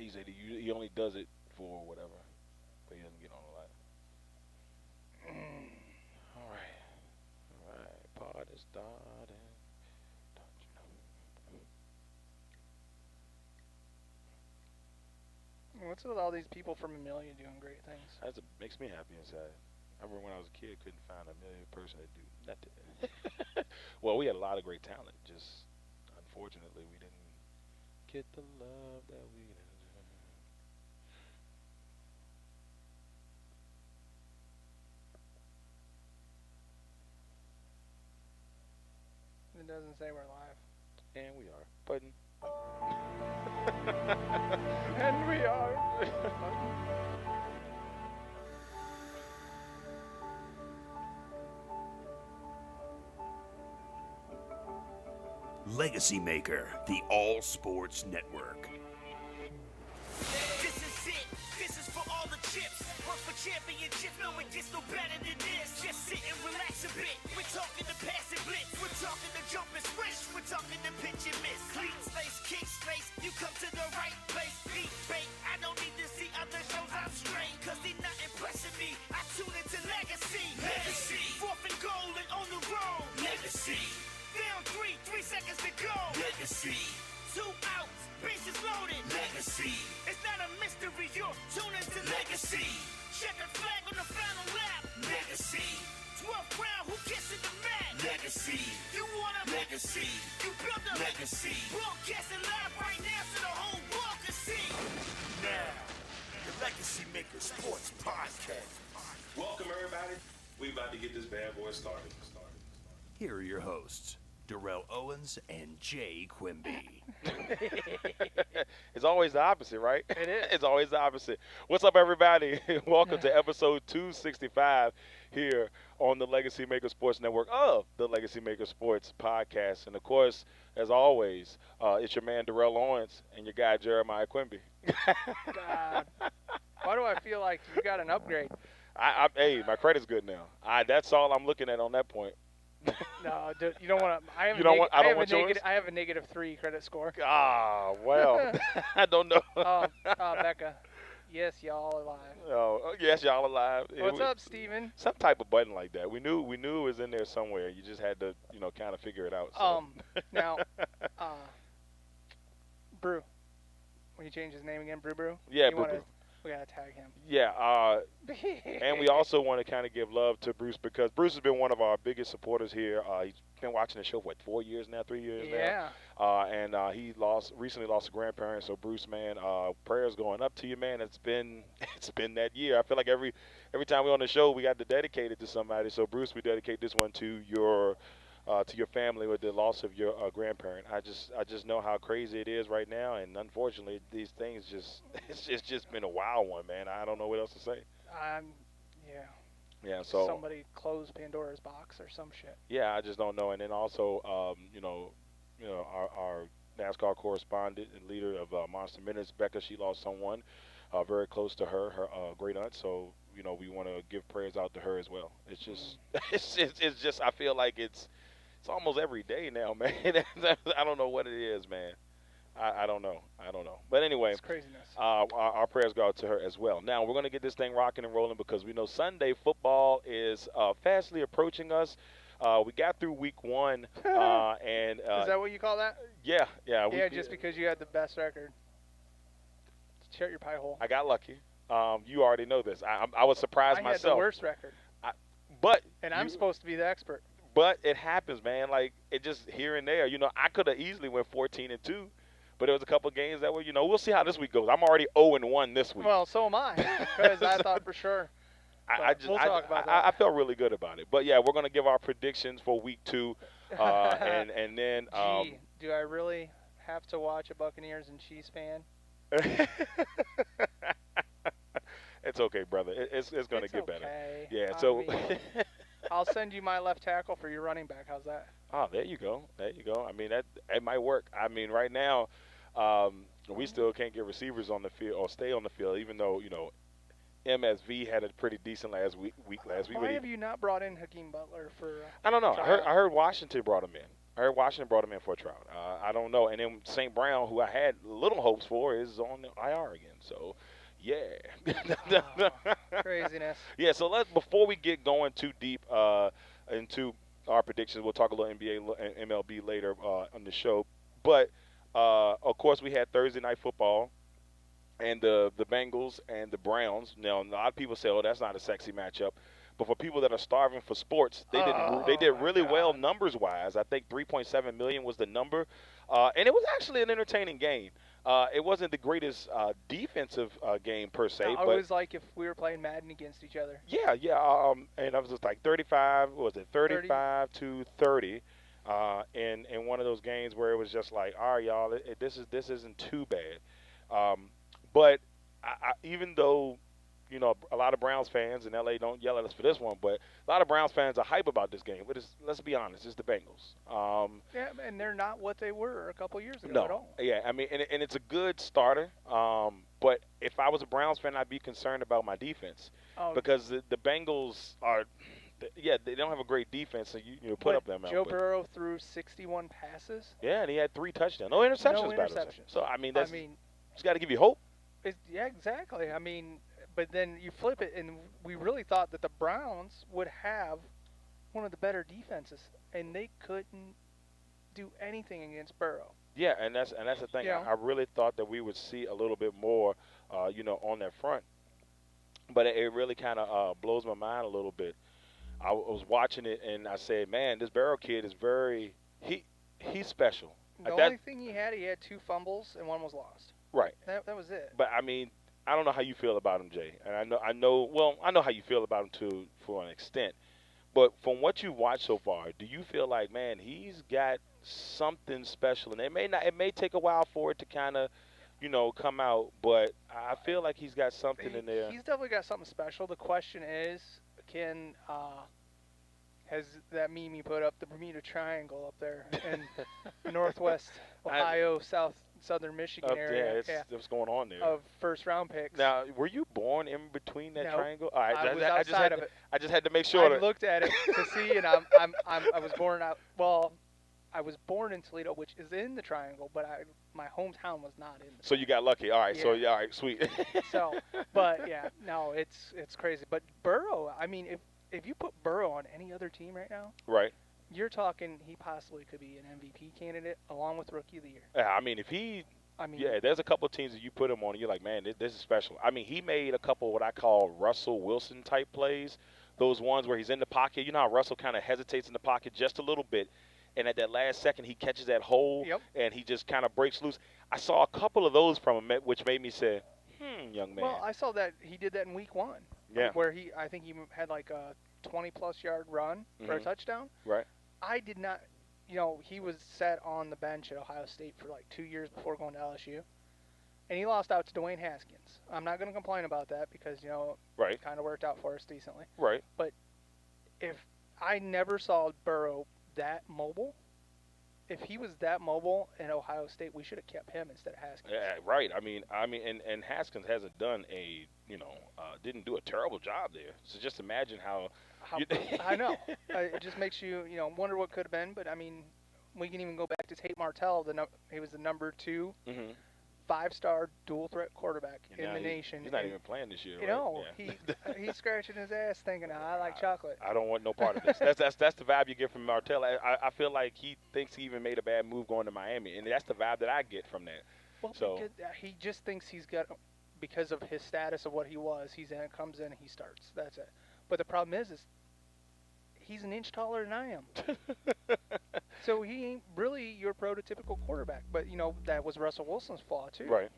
He said he only does it for whatever, but he doesn't get on a lot. All right, all right. Pod is starting. Don't you What's with all these people from Amelia doing great things? Makes me happy inside. I remember when I was a kid, couldn't find a million person to do nothing. Well, we had a lot of great talent. Just unfortunately, we didn't get the love that we deserve. It doesn't say we're live. And we are. Button. And we are. LegacyMaker, the all sports network. This is it. This is for all the chips. Work for championships. No one gets no better than this. Just sit and relax a bit. We're talking the pass and blitz. We're talking the jump and switch. We're talking the pitch and miss. Clean space, kick space. You come to the right place. Beat bait. I don't need to see other shows. I'm straight. Cause they not impressing me. I tune into Legacy. Legacy. Fourth and goal and on the road. Legacy. Down 3 seconds to go. Legacy. 2 outs, bases loaded. Legacy. It's not a mystery, you're tuning to Legacy. Checkered flag on the final lap. Legacy. 12th round, who gets in the mat? Legacy. You want a legacy. You build a legacy. Broadcasting live right now so the whole world can see. Now, the Legacy Maker Sports Podcast. Welcome, everybody. We about to get this bad boy started. Here are your hosts, Darrell Owens and Jay Quimby. It's always the opposite, right? It is. It's always the opposite. What's up, everybody? Welcome to episode 265 here on the Legacy Maker Sports Network of the Legacy Maker Sports Podcast. And, of course, as always, it's your man, Darrell Owens, and your guy, Jeremiah Quimby. God. Why do I feel like you got an upgrade? Hey, my credit's good now. That's all I'm looking at on that point. No, dude, you don't want to. I have You don't want- I don't want yours? I have a -3 credit score. Ah, well, I don't know. Becca. Yes, y'all alive. Oh, yes, y'all alive. What's up, Steven? Some type of button like that. We knew it was in there somewhere. You just had to, kind of figure it out. So. Now, Brew. When you change his name again, Brew? Yeah, You Brew. wanna- We got to tag him. Yeah, and we also want to kind of give love to Bruce because Bruce has been one of our biggest supporters here. He's been watching the show for 4 years now, 3 years Yeah. now. And he recently lost a grandparent. So Bruce, man, prayers going up to you, man. It's been that year. I feel like every time we're on the show, we got to dedicate it to somebody. So Bruce, we dedicate this one to your family with the loss of your grandparent. I just know how crazy it is right now, and unfortunately, these things it's just been a wild one, man. I don't know what else to say. Yeah. Yeah, so Somebody closed Pandora's box or some shit. yeah, I just don't know. And then also, our NASCAR correspondent and leader of Monster Minutes, Becca, she lost someone very close to her great aunt. So we want to give prayers out to her as well. It's just it's just I feel like it's almost every day now, man. I don't know what it is, man. I don't know. But anyway, It's craziness. our prayers go out to her as well. Now, we're going to get this thing rocking and rolling because we know Sunday football is fastly approaching us. We got through week 1. And Is that what you call that? yeah. Yeah, just because you had the best record. Shut your pie hole. I got lucky. You already know this. I was surprised I had myself. the worst record. But I'm supposed to be the expert. But it happens, man. Like, it just here and there. I could have easily went 14-2, but there was a couple of games that were, we'll see how this week goes. I'm already 0-1 this week. Well, so am I, because I thought for sure. We'll talk about that. I felt really good about it. But, yeah, we're going to give our predictions for week 2. And then Gee, do I really have to watch a Buccaneers and Chiefs fan? it's okay, brother. It's going to get better. Okay. Yeah, I so mean, I'll send you my left tackle for your running back. How's that? oh, there you go. I mean, it might work. I mean, right now, we still can't get receivers on the field or stay on the field, even though, MSV had a pretty decent week last week. Why have you not brought in Hakeem Butler for? I don't know. I heard Washington brought him in. I heard Washington brought him in for a trial. I don't know. And then St. Brown, who I had little hopes for, is on the IR again. So, yeah. Craziness. Yeah, so before we get going too deep into our predictions, we'll talk a little NBA and MLB later on the show. But, of course, we had Thursday Night Football and the Bengals and the Browns. Now, a lot of people say, oh, that's not a sexy matchup. But for people that are starving for sports, they did really well numbers-wise. I think 3.7 million was the number. And it was actually an entertaining game. It wasn't the greatest defensive game per se. No, but it was like if we were playing Madden against each other. Yeah. And I was just like 35, what was it, 35 to 30 in one of those games where it was just like, all right, y'all, this isn't too bad. But even though, you know, a lot of Browns fans in L.A. don't yell at us for this one, but a lot of Browns fans are hype about this game. But let's be honest, it's the Bengals. Yeah, and they're not what they were a couple years ago No. at all. Yeah, I mean, and it's a good starter. But if I was a Browns fan, I'd be concerned about my defense because the Bengals are, they don't have a great defense, so you put up them. Joe Burrow threw 61 passes. Yeah, and he had 3 touchdowns, no interceptions. No interceptions. So I mean, it's got to give you hope. Yeah, exactly. I mean, but then you flip it, and we really thought that the Browns would have one of the better defenses, and they couldn't do anything against Burrow. Yeah, and that's the thing. Yeah. I really thought that we would see a little bit more, on that front. But it really kind of blows my mind a little bit. I was watching it, and I said, man, this Burrow kid is he's special. The only thing he had 2 fumbles, and one was lost. Right. That was it. But, I mean, I don't know how you feel about him, Jay. And I know how you feel about him, too, for an extent. But from what you've watched so far, do you feel like, man, he's got something special? And it may take a while for it to kind of, come out. But I feel like he's got something in there. He's definitely got something special. The question is, has that meme you put up, the Bermuda Triangle up there in Northwest Ohio, southern Michigan area? Yeah, what's going on there? Of first-round picks. Now, were you born in between that No, triangle? All right, I was outside of it. I just had to make sure. I looked at it to see, and I was born out. Well, I was born in Toledo, which is in the triangle, but my hometown was not in. So you got lucky. All right. Yeah. So all right, sweet. So, but yeah, no, it's crazy. But Burrow, I mean, if you put Burrow on any other team right now, right. You're talking he possibly could be an MVP candidate along with Rookie of the Year. Yeah, I mean, there's a couple of teams that you put him on, and you're like, man, this is special. I mean, he made a couple of what I call Russell Wilson type plays. Those ones where he's in the pocket. You know how Russell kind of hesitates in the pocket just a little bit, and at that last second he catches that hole, and he just kind of breaks loose. I saw a couple of those from him, which made me say, young man. Well, I saw that he did that in week 1. Yeah. Where I think he had like a 20-plus yard run for a touchdown. Right. I did not, he was set on the bench at Ohio State for like 2 years before going to LSU. And he lost out to Dwayne Haskins. I'm not going to complain about that because, right. it kind of worked out for us decently. Right. But if I never saw Burrow that mobile, if he was that mobile in Ohio State, we should have kept him instead of Haskins. Yeah, right. I mean, and Haskins hasn't done didn't do a terrible job there. So just imagine how I know. It just makes you, wonder what could have been. But, I mean, we can even go back to Tate Martell. He was the number 2 5-star dual-threat quarterback in the nation. He's not even playing this year, He's scratching his ass thinking, I like chocolate. I don't want no part of this. That's the vibe you get from Martell. I feel like he thinks he even made a bad move going to Miami, and that's the vibe that I get from that. Well, because he just thinks he's got, because of his status of what he was, comes in and he starts. That's it. But the problem is he's an inch taller than I am. So he ain't really your prototypical quarterback. But, that was Russell Wilson's flaw, too. Right.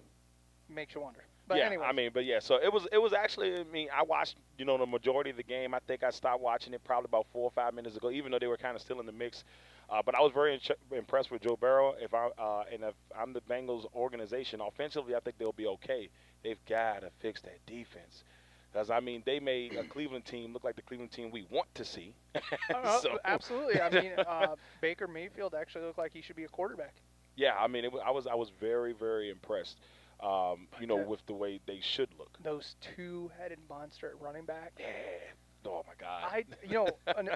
Makes you wonder. But yeah, anyways. So it was actually, I watched, the majority of the game. I think I stopped watching it probably about 4 or 5 minutes ago, even though they were kind of still in the mix. But I was very impressed with Joe Burrow. If I'm the Bengals organization, offensively, I think they'll be okay. They've got to fix that defense. Because, they made a Cleveland team look like the Cleveland team we want to see. Absolutely. Baker Mayfield actually looked like he should be a quarterback. Yeah, I was very, very impressed, with the way they should look. Those 2-headed monster at running back. Yeah. Oh my God.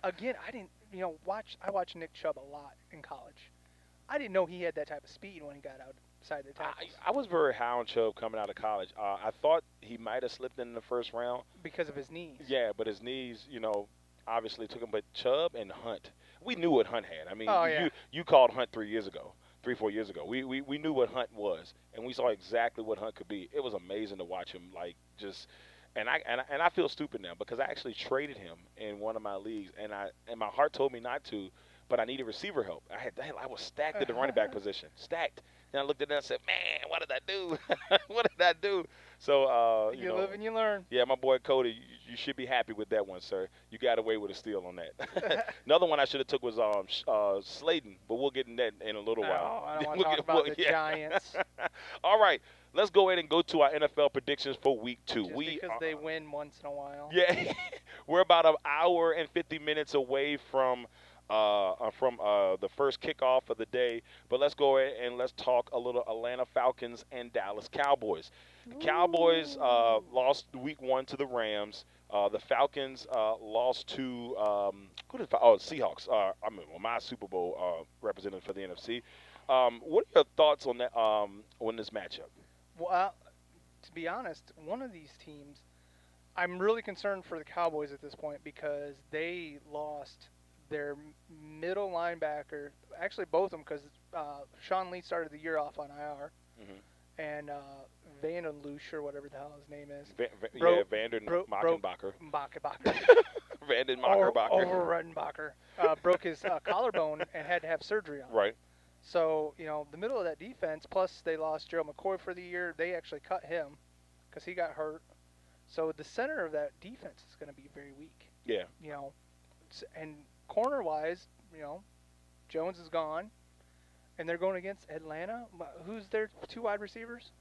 Again, I didn't, I watched Nick Chubb a lot in college. I didn't know he had that type of speed when he got outside the tackles I was very high on Chubb coming out of college. I thought he might have slipped in the first round. because of his knees. Yeah, but his knees, obviously took him. But Chubb and Hunt, we knew what Hunt had. I mean, Oh, yeah. you called Hunt 3 years ago, 4 years ago. We knew what Hunt was, and we saw exactly what Hunt could be. It was amazing to watch him, like, just. And I feel stupid now because I actually traded him in one of my leagues, and my heart told me not to, but I needed receiver help. I was stacked at the running back position, stacked. And I looked at it and said, "Man, what did I do? What did I do?" So You live and you learn. yeah, my boy Cody, you should be happy with that one, sir. You got away with a steal on that. Another one I should have took was Slayton, but we'll get in that in a little while. Oh, I don't want to talk about the Giants. All right, let's go ahead and go to our NFL predictions for Week 2. Just because they win once in a while. Yeah, we're about an hour and 50 minutes away from the first kickoff of the day. But let's go ahead and let's talk a little Atlanta Falcons and Dallas Cowboys. The Cowboys lost Week 1 to the Rams. The Falcons lost to Seahawks. My Super Bowl representative for the NFC. What are your thoughts on that on this matchup? Well, to be honest, one of these teams, I'm really concerned for the Cowboys at this point because they lost their middle linebacker, actually both of them, because Sean Lee started the year off on IR, and Van den Loosh, or whatever the hell his name is. Vanden Mackenbacher. Vanden Mackenbacher. Overrunbacher. Broke his collarbone and had to have surgery on it. Right. So, the middle of that defense, plus they lost Gerald McCoy for the year, they actually cut him because he got hurt. So the center of that defense is going to be very weak. Yeah. And corner-wise, Jones is gone, and they're going against Atlanta. Who's their 2 wide receivers?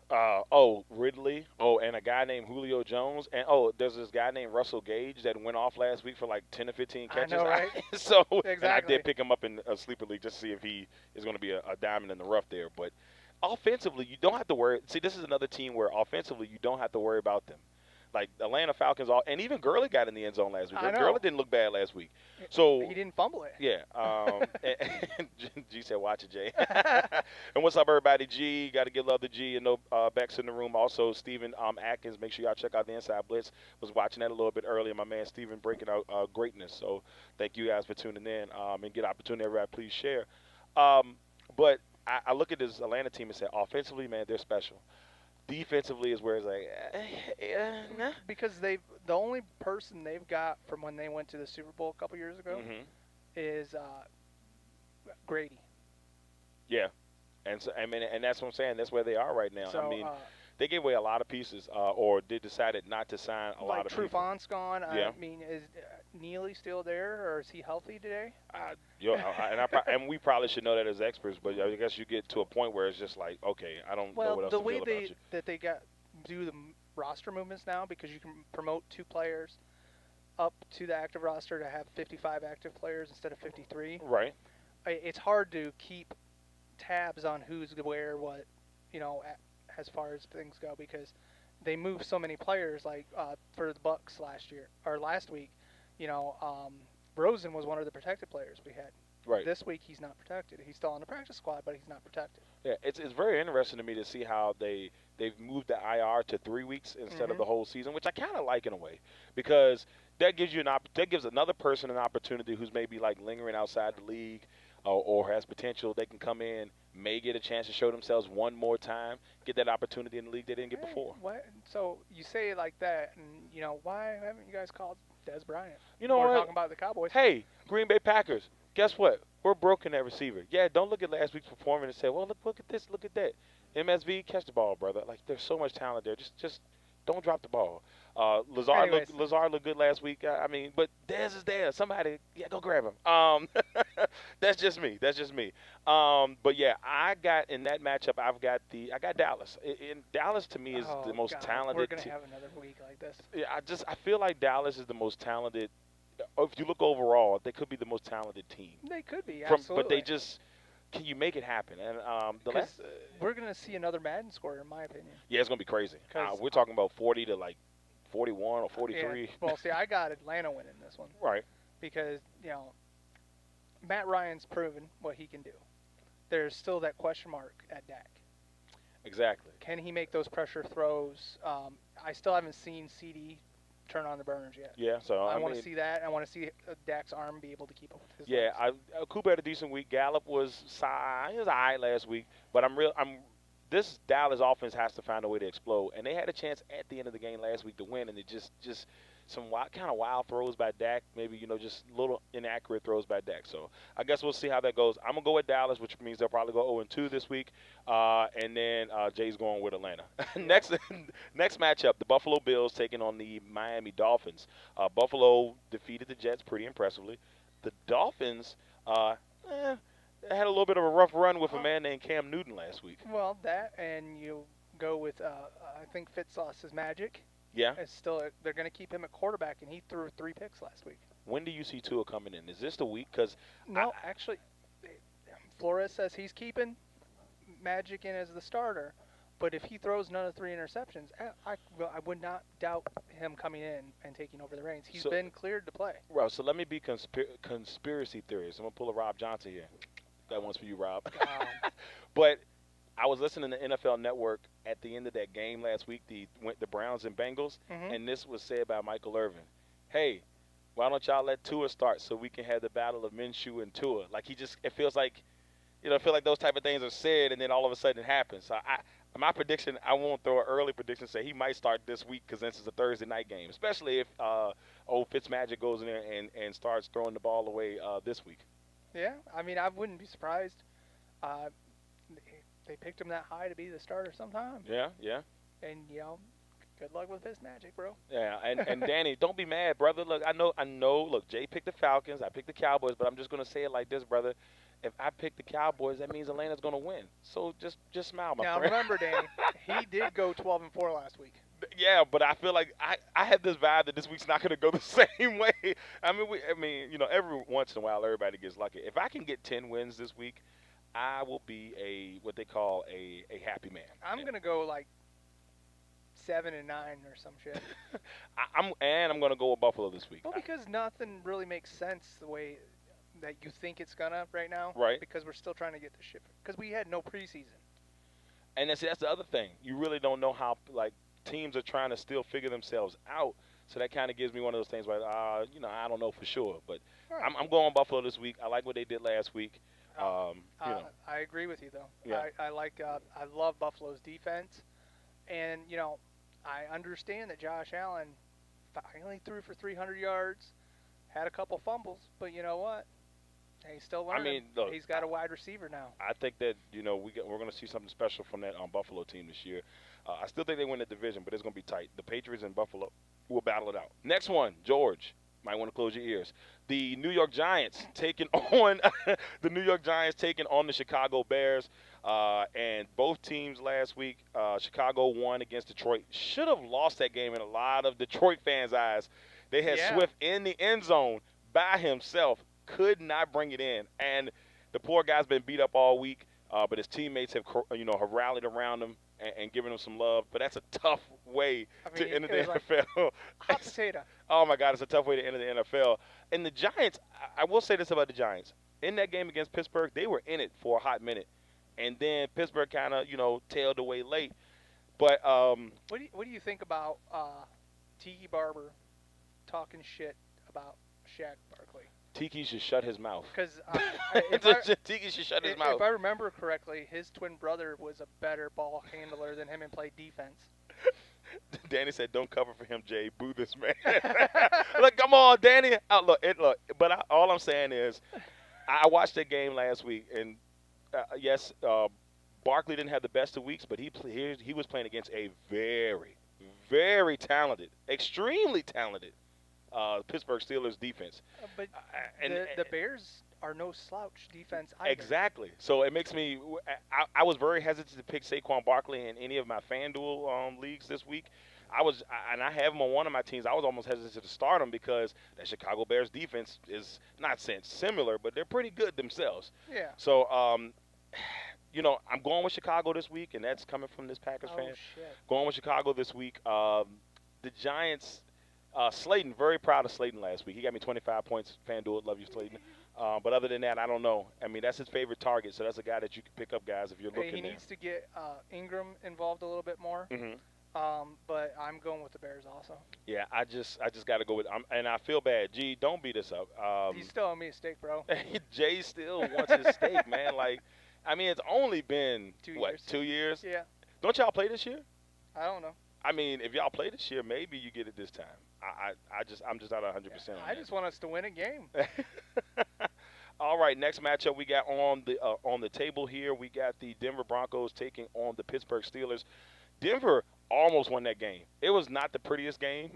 Ridley. And a guy named Julio Jones. And, there's this guy named Russell Gage that went off last week for like 10 or 15 catches. I know, right? Exactly. And I Exactly. did pick him up in a sleeper league just to see if he is going to be a diamond in the rough there. But offensively, you don't have to worry. See, this is another team where offensively you don't have to worry about them. Like Atlanta Falcons, and even Gurley got in the end zone last week. I know. Gurley didn't look bad last week. So He didn't fumble it. yeah. And G said, "Watch it, Jay." And what's up, everybody? G, got to give love to G. And Beck's in the room. Also, Steven Atkins. Make sure y'all check out the Inside Blitz. Was watching that a little bit earlier. My man Steven breaking out greatness. So thank you guys for tuning in. And get opportunity, everybody. Please share. But I look at this Atlanta team and say, offensively, man, they're special. Defensively is where it's like, nah. Because the only person they've got from when they went to the Super Bowl a couple years ago is Grady. Yeah, and so and that's what I'm saying. That's where they are right now. So, I mean, they gave away a lot of pieces, or they decided not to sign a lot of people. Trufant's gone. Yeah. I mean, is Neely still there, or is he healthy today? And we probably should know that as experts, but I guess you get to a point where it's just like, okay, I don't know what else the to way feel about you. that they do the roster movements now, because you can promote 2 players up to the active roster to have 55 active players instead of 53. Right. It's hard to keep tabs on who's where, what, as far as things go, because they move so many players. Like for the Bucks last week, Rosen was one of the protected players we had. Right. This week he's not protected. He's still on the practice squad, but he's not protected. Yeah, it's very interesting to me to see how they've moved the IR to 3 weeks instead of the whole season, which I kind of like in a way, because that gives you that gives another person an opportunity who's maybe like lingering outside the league or has potential. They can come in, may get a chance to show themselves one more time, get that opportunity in the league they didn't get before. So you say it like that, and why haven't you guys called Des Bryant? You know We're what? talking about the Cowboys. Hey, Green Bay Packers. Guess what? We're broken at receiver. Yeah, don't look at last week's performance and say, well, look at this, look at that. MSV, catch the ball, brother. Like, there's so much talent there. Just don't drop the ball. Lazard looked good last week. But Dez is there. Somebody, go grab him. That's just me. But yeah, I got in that matchup. I got Dallas. In Dallas to me is the most talented. We're gonna have another week like this. Yeah, I feel like Dallas is the most talented. If you look overall, they could be the most talented team. They could be, absolutely. But they just. Can you make it happen? And we're going to see another Madden score, in my opinion. Yeah, it's going to be crazy. We're talking about 40 to like 41 or 43. Yeah. Well, see, I got Atlanta winning this one Right. because, Matt Ryan's proven what he can do. There's still that question mark at Dak. Exactly. Can he make those pressure throws? I still haven't seen CD turn on the burners yet. Yeah. So I I want mean, to see that. I want to see Dak's arm be able to keep up with his yeah. legs. Cooper had a decent week. Gallup was he was all right last week, but this Dallas offense has to find a way to explode, and they had a chance at the end of the game last week to win, and it just some kind of wild throws by Dak, maybe just little inaccurate throws by Dak. So I guess we'll see how that goes. I'm gonna go with Dallas, which means they'll probably go 0-2 this week, and then Jay's going with Atlanta. next matchup, the Buffalo Bills taking on the Miami Dolphins. Buffalo defeated the Jets pretty impressively. The Dolphins had a little bit of a rough run with a man named Cam Newton last week. Well, that and you go with I think Fitz lost his magic. Yeah. It's still they're going to keep him at quarterback, and he threw 3 picks last week. When do you see Tua coming in? Is this the week? Because no, actually, Flores says he's keeping Magic in as the starter, but if he throws another 3 interceptions, I would not doubt him coming in and taking over the reins. He's been cleared to play. Well, so let me be conspiracy theorist. I'm gonna pull a Rob Johnson here. That one's for you, Rob. But I was listening to NFL Network at the end of that game last week, the Browns and Bengals, and this was said by Michael Irvin. Hey, why don't y'all let Tua start so we can have the battle of Minshew and Tua? Like it feels like, I feel like those type of things are said, and then all of a sudden it happens. So my prediction, I won't throw an early prediction, say he might start this week because this is a Thursday night game, especially if old Fitzmagic goes in there and starts throwing the ball away this week. Yeah, I mean, I wouldn't be surprised. They picked him that high to be the starter sometime. Yeah. And, good luck with Fitzmagic, bro. Yeah, and Danny, don't be mad, brother. Look, I know. Look, Jay picked the Falcons. I picked the Cowboys, but I'm just going to say it like this, brother. If I pick the Cowboys, that means Atlanta's going to win. So just smile, my friend. Now, remember, Danny, he did go 12-4 last week. Yeah, but I feel like I have this vibe that this week's not going to go the same way. I mean, every once in a while, everybody gets lucky. If I can get 10 wins this week, I will be what they call a happy man. I'm going to go like 7-9 or some shit. I'm going to go with Buffalo this week. Well, because nothing really makes sense the way that you think it's going to right now. Right. Because we're still trying to get the shit. Because we had no preseason. And that's the other thing. You really don't know how, teams are trying to still figure themselves out. So that kind of gives me one of those things where, I don't know for sure. But Right. I'm going Buffalo this week. I like what they did last week. I agree with you, though. Yeah. I love Buffalo's defense. And, I understand that Josh Allen finally threw for 300 yards, had a couple fumbles, but you know what? He's still learning. I mean, look, he's got a wide receiver now. I think that, we're going to see something special from that Buffalo team this year. I still think they win the division, but it's going to be tight. The Patriots and Buffalo will battle it out. Next one, George. Might want to close your ears. The New York Giants taking on the Chicago Bears. And both teams last week, Chicago won against Detroit. Should have lost that game in a lot of Detroit fans' eyes. They had Swift in the end zone by himself, could not bring it in. And the poor guy's been beat up all week, but his teammates have rallied around him and given him some love. But that's a tough way to enter the NFL. Hot potato. Oh, my God, it's a tough way to enter the NFL. And the Giants, I will say this about the Giants. In that game against Pittsburgh, they were in it for a hot minute. And then Pittsburgh kind of, tailed away late. But what do you think about Tiki Barber talking shit about Shaq Barkley? Tiki should shut his mouth. Because Tiki should shut his mouth. If I remember correctly, his twin brother was a better ball handler than him and played defense. Danny said, "Don't cover for him, Jay. Boo this man." Look, come on, Danny. But all I'm saying is, I watched that game last week, and yes, Barkley didn't have the best of weeks, but he was playing against a very, very talented, extremely talented Pittsburgh Steelers defense. But the Bears are no slouch defense either. Exactly. So it makes me I was very hesitant to pick Saquon Barkley in any of my FanDuel leagues this week. I have him on one of my teams. I was almost hesitant to start him because that Chicago Bears defense is not saying similar, but they're pretty good themselves. Yeah. So I'm going with Chicago this week, and that's coming from this Packers fan. Shit. Going with Chicago this week. the Giants, Slayton, very proud of Slayton last week. He got me 25 points. FanDuel, love you, Slayton. But other than that, I don't know. I mean, that's his favorite target, so that's a guy that you can pick up, guys, if you're looking He there. needs to get Ingram involved a little bit more. But I'm going with the Bears also. Yeah, I just got to go with and I feel bad. G, don't beat us up. He's still on me a steak, bro. Jay still wants his steak, man. Like, I mean, it's only been, 2 what, years. 2 years? Yeah. Don't y'all play this year? I don't know. I mean, if y'all play this year, maybe you get it this time. I'm just not 100% on I that. just want us to win a game. All right, next matchup we got on the table here. We got the Denver Broncos taking on the Pittsburgh Steelers. Denver almost won that game. It was not the prettiest game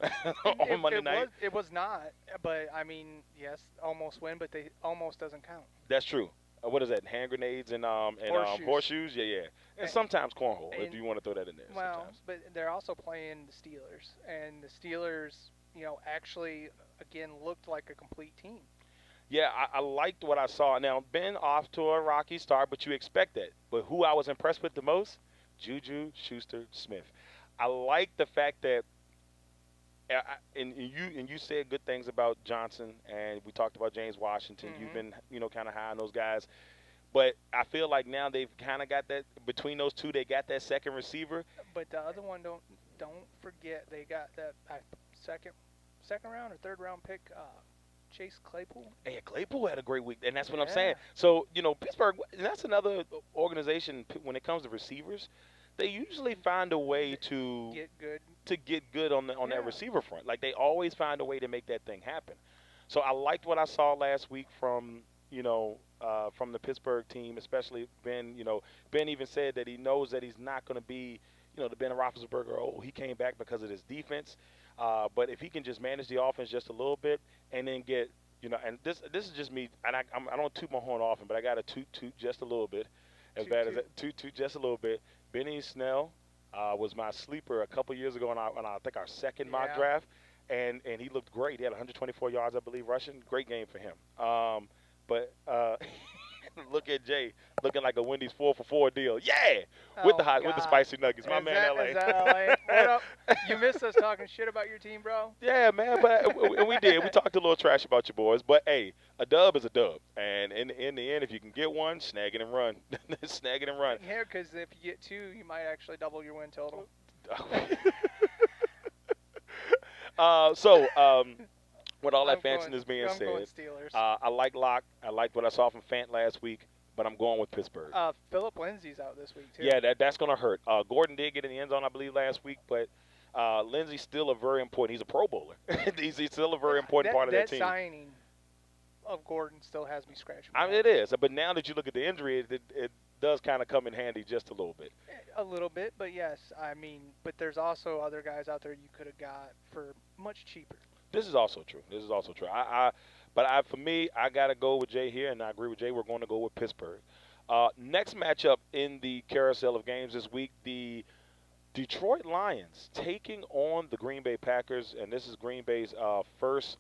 on Monday night. It was not, but I mean, yes, almost win, but they almost doesn't count. That's true. What is that? Hand grenades and horseshoes? Yeah. And sometimes cornhole, if you want to throw that in there. Well, sometimes. but they're also playing the Steelers, and the Steelers, actually again looked like a complete team. Yeah, I liked what I saw. Now, been off to a rocky start, but you expect that. But who I was impressed with the most? Juju Schuster-Smith. I like the fact that, and you said good things about Johnson, and we talked about James Washington. You've been, kind of high on those guys. But I feel like now they've kind of got that, between those two, they got that second receiver. But the other one, don't forget, they got that second round or third round pick, Chase Claypool. Yeah, Claypool had a great week, and that's what I'm Yeah. saying. So, Pittsburgh, and that's another organization when it comes to receivers. They usually find a way to get good on that receiver front. Like, they always find a way to make that thing happen. So I liked what I saw last week from the Pittsburgh team, especially Ben. Ben even said that he knows that he's not going to be, the Ben Roethlisberger. Oh, he came back because of his defense. But if he can just manage the offense just a little bit and then get, and this is just me, and I don't toot my horn often, but I got to toot just a little bit, as bad as that, toot just a little bit. Benny Snell was my sleeper a couple years ago on I think our second mock draft, and he looked great. He had 124 yards, I believe, rushing. Great game for him. But look at Jay looking like a Wendy's 4-for-4 deal. Yeah, with the spicy nuggets. My man, LA. Is that LA? What up? You missed us talking shit about your team, bro. Yeah, man. But and we did. We talked a little trash about your boys. But hey, a dub is a dub. And in the end, if you can get one, snag it and run. Snag it and run. Yeah, because if you get two, you might actually double your win total. With all that fanciness being I'm said, going Steelers. I like Locke. I liked what I saw from Fant last week, but I'm going with Pittsburgh. Phillip Lindsay's out this week, too. Yeah, that's going to hurt. Gordon did get in the end zone, I believe, last week, but Lindsay's still a very important – he's a Pro Bowler. he's still a very important part of that team. That signing of Gordon still has me scratching my I mean, head. it is. But now that you look at the injury, it does kind of come in handy just a little bit. A little bit, but yes. I mean, but there's also other guys out there you could have got for much cheaper. This is also true. For me, I got to go with Jay here, and I agree with Jay. We're going to go with Pittsburgh. Next matchup in the carousel of games this week, the Detroit Lions taking on the Green Bay Packers, and this is Green Bay's first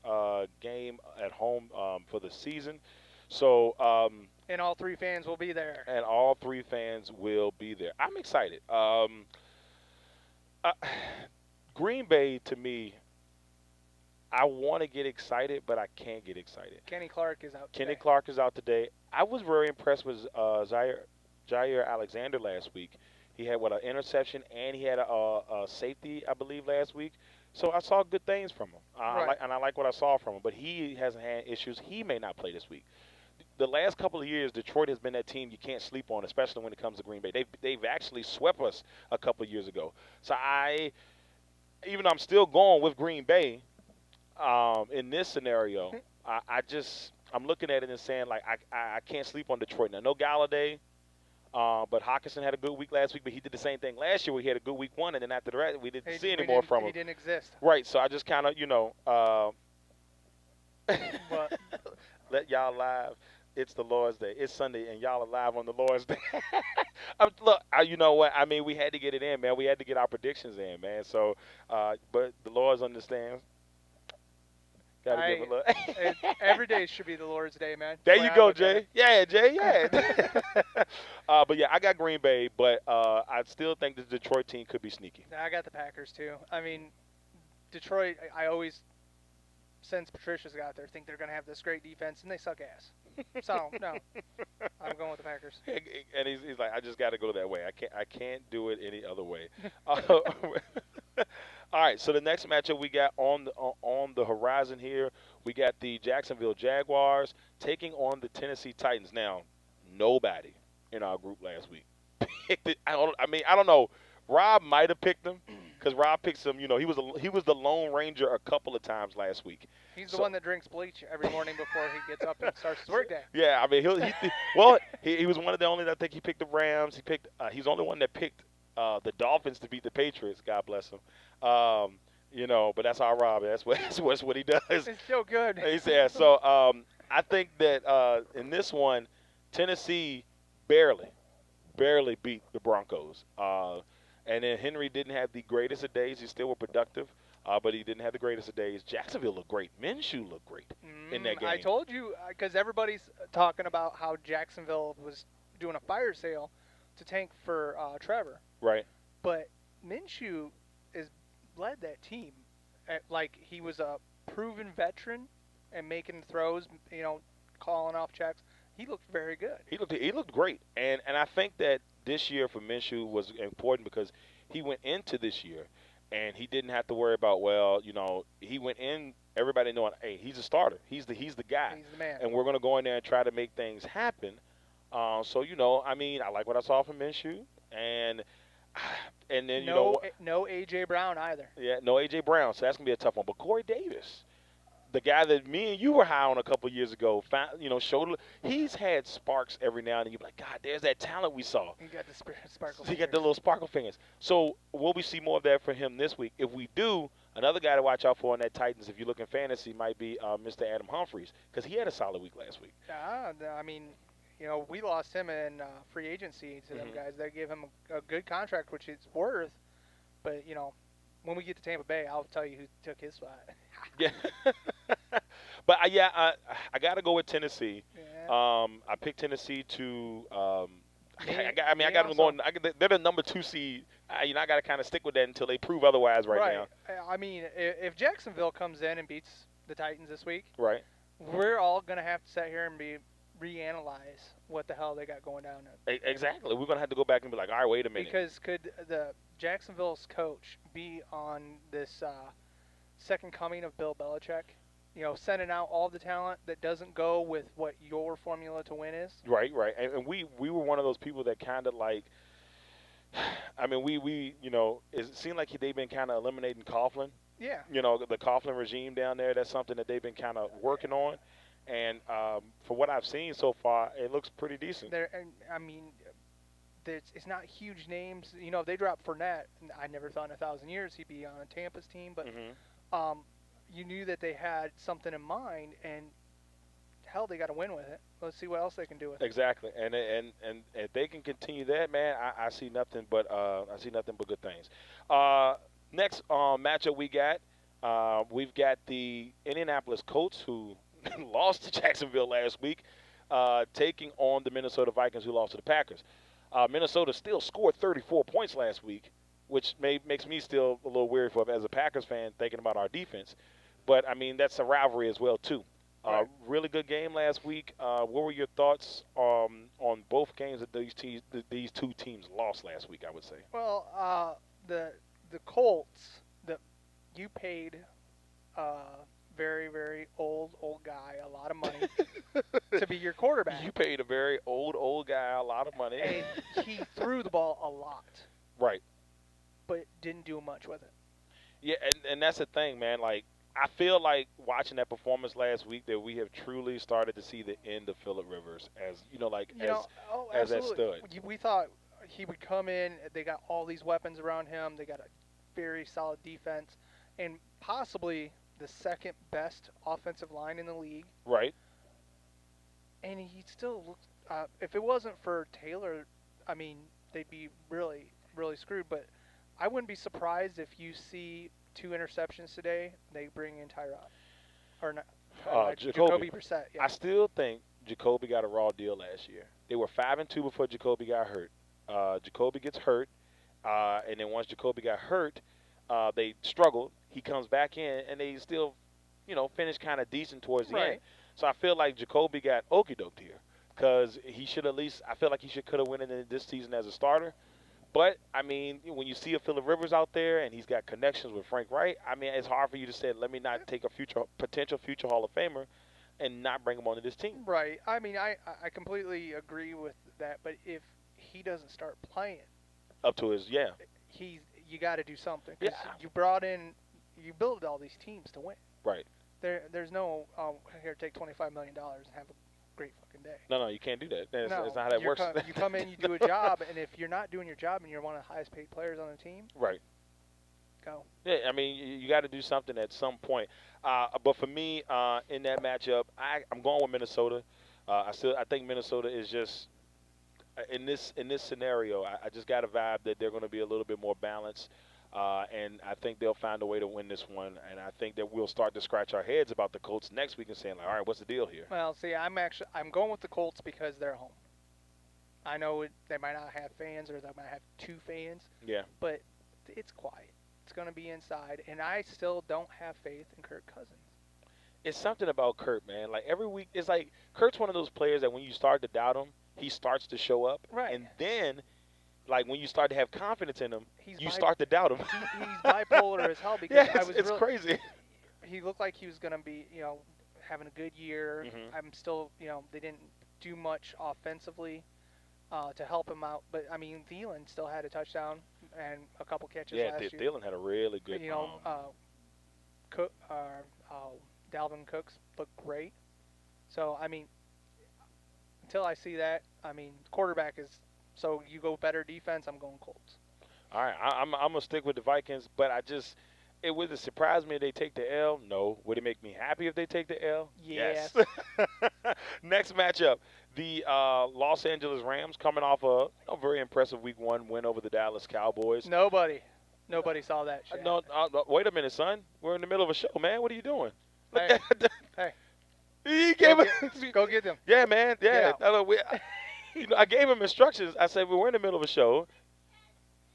game at home for the season. So, and all three fans will be there. I'm excited. Green Bay, to me, I want to get excited, but I can't get excited. Kenny Clark is out today. Kenny Clark is out today. I was very impressed with Jair Alexander last week. He had, an interception, and he had a safety, I believe, last week. So I saw good things from him. Right. I like what I saw from him. But he hasn't had issues. He may not play this week. The last couple of years, Detroit has been that team you can't sleep on, especially when it comes to Green Bay. They've actually swept us a couple of years ago. So even though I'm still going with Green Bay, in this scenario, I'm looking at it and saying, like, I can't sleep on Detroit. Now, no Galladay, but Hawkinson had a good week last week, but he did the same thing last year where he had a good week one, and then after that, we didn't see any more from him. He didn't exist. Right, so I just kind of, let y'all live. It's the Lord's Day. It's Sunday, and y'all are live on the Lord's Day. Look, you know what? I mean, we had to get it in, man. We had to get our predictions in, man. So, but the Lord's understands. Got to give a look. Every day should be the Lord's Day, man. There you go, Jay. Yeah, Jay, yeah. But, yeah, I got Green Bay, but I still think the Detroit team could be sneaky. I got the Packers, too. I mean, Detroit, I always, since Patricia's got there, think they're going to have this great defense, and they suck ass. So, no, I'm going with the Packers. And he's like, I just got to go that way. I can't do it any other way. All right, so the next matchup we got on the horizon here, we got the Jacksonville Jaguars taking on the Tennessee Titans. Now, nobody in our group last week picked it. I don't know. Rob might have picked them because Rob picked them. You know, he was the Lone Ranger a couple of times last week. He's the one that drinks bleach every morning before he gets up and starts his workday. Yeah, I mean, he was one of the only that I think he picked the Rams. He's the only one that picked the Dolphins to beat the Patriots. God bless him. You know, but that's our Rob. That's what he does. It's so good. He said so. I think that in this one, Tennessee barely beat the Broncos. And then Henry didn't have the greatest of days. He still was productive, but he didn't have the greatest of days. Jacksonville looked great. Minshew looked great in that game. I told you, because everybody's talking about how Jacksonville was doing a fire sale to tank for Trevor. Right. But Minshew led that team. Like, he was a proven veteran and making throws, you know, calling off checks. He looked very good. He looked great. And I think that this year for Minshew was important because he went into this year and he didn't have to worry about, well, you know, he went in everybody knowing, hey, he's a starter. He's the guy. He's the man. And we're going to go in there and try to make things happen. So, you know, I mean, I like what I saw from Minshew. And then, you know. No A.J. Brown either. Yeah, no A.J. Brown. So that's going to be a tough one. But Corey Davis, the guy that me and you were high on a couple years ago, he's had sparks every now and then. You're like, God, there's that talent we saw. He got the sparkle. He got the little sparkle fingers. So will we see more of that for him this week? If we do, another guy to watch out for in that Titans, if you look in fantasy, might be Mr. Adam Humphries because he had a solid week last week. I mean, you know, we lost him in free agency to them guys. They gave him a good contract, which it's worth. But, you know, when we get to Tampa Bay, I'll tell you who took his spot. Yeah. But, I got to go with Tennessee. Yeah. I picked Tennessee to I got them going. They're the number 2 seed. I got to kind of stick with that until they prove otherwise right now. I mean, if Jacksonville comes in and beats the Titans this week, right, we're all going to have to sit here and reanalyze what the hell they got going down there. Exactly. We're going to have to go back and be like, all right, wait a minute. Because could the Jacksonville's coach be on this second coming of Bill Belichick? You know, sending out all the talent that doesn't go with what your formula to win is. Right. And we were one of those people that kind of like, I mean, we you know, it seemed like they've been kind of eliminating Coughlin. Yeah. You know, the Coughlin regime down there, that's something that they've been kind of working on. And for what I've seen so far, it looks pretty decent. I mean, it's not huge names. You know, if they dropped Fournette, I never thought in 1,000 years he'd be on Tampa's team. But you knew that they had something in mind, and hell, they got to win with it. Let's see what else they can do with it. Exactly. And if they can continue that, man, I see nothing but good things. Next matchup we've got the Indianapolis Colts, who lost to Jacksonville last week, taking on the Minnesota Vikings, who lost to the Packers. Minnesota still scored 34 points last week, which makes me still a little weary as a Packers fan thinking about our defense. But, I mean, that's a rivalry as well, too. Right. Really good game last week. What were your thoughts on both games that these two teams lost last week, I would say? Well, the Colts, you paid very, very old guy a lot of money to be your quarterback. You paid a very old guy a lot of money. And he threw the ball a lot. Right. But didn't do much with it. Yeah, and that's the thing, man. Like, I feel like watching that performance last week that we have truly started to see the end of Phillip Rivers as that stud. We thought he would come in. They got all these weapons around him. They got a very solid defense and possibly the second best offensive line in the league. Right. And he still looks. If it wasn't for Taylor, I mean, they'd be really, really screwed. But I wouldn't be surprised if you see 2 interceptions today. They bring in Tyrod or not. Jacoby Brissett. Yeah. I still think Jacoby got a raw deal last year. They were 5-2 before Jacoby got hurt. Jacoby gets hurt, and then once Jacoby got hurt, They struggled. He comes back in, and they still, finish kind of decent towards the end. Right. So I feel like Jacoby got okey doked here because he should at least. I feel like he could have went in this season as a starter. But I mean, when you see a Phillip Rivers out there and he's got connections with Frank Wright, I mean, it's hard for you to say, let me not take a potential future Hall of Famer and not bring him onto this team. Right. I mean, I completely agree with that. But if he doesn't start playing, Up to his you got to do something. 'Cause Yeah. you build all these teams to win. Right. There's no here, take $25 million and have a great fucking day. No, you can't do that. That's No, not how that works. You come in, you do a job, and if you're not doing your job and you're one of the highest paid players on the team, Right. go. Yeah, I mean, you got to do something at some point. But for me, in that matchup, I'm going with Minnesota. I think Minnesota is just in this scenario. I just got a vibe that they're going to be a little bit more balanced, and I think they'll find a way to win this one. And I think that we'll start to scratch our heads about the Colts next week and saying, like, all right, what's the deal here? Well, see, I'm going with the Colts because they're home. I know they might not have fans, or they might have 2 fans, Yeah. but it's quiet. It's going to be inside, and I still don't have faith in Kirk Cousins. It's something about Kurt, man. Like every week, it's like Kurt's one of those players that when you start to doubt him, he starts to show up. Right. And then, like when you start to have confidence in him, you He's start to doubt him. He's bipolar as hell because Yeah, it's crazy. He looked like he was going to be, having a good year. Mhm. I'm still, they didn't do much offensively to help him out. But, I mean, Thielen still had a touchdown and a couple catches Yeah, last year. Thielen had a really good. Dalvin Cooks looked great. So, I mean, until I see that, I mean, quarterback is – so you go better defense, I'm going Colts. All right, I'm gonna stick with the Vikings, but would it surprise me if they take the L? No. Would it make me happy if they take the L? Yes. Next matchup, the Los Angeles Rams coming off a very impressive Week 1 win over the Dallas Cowboys. Nobody saw that shit. No, wait a minute, son. We're in the middle of a show, man. What are you doing? Hey, hey. He gave Go get them. Yeah, man. Yeah. Yeah. No, I gave him instructions. I said we're in the middle of a show.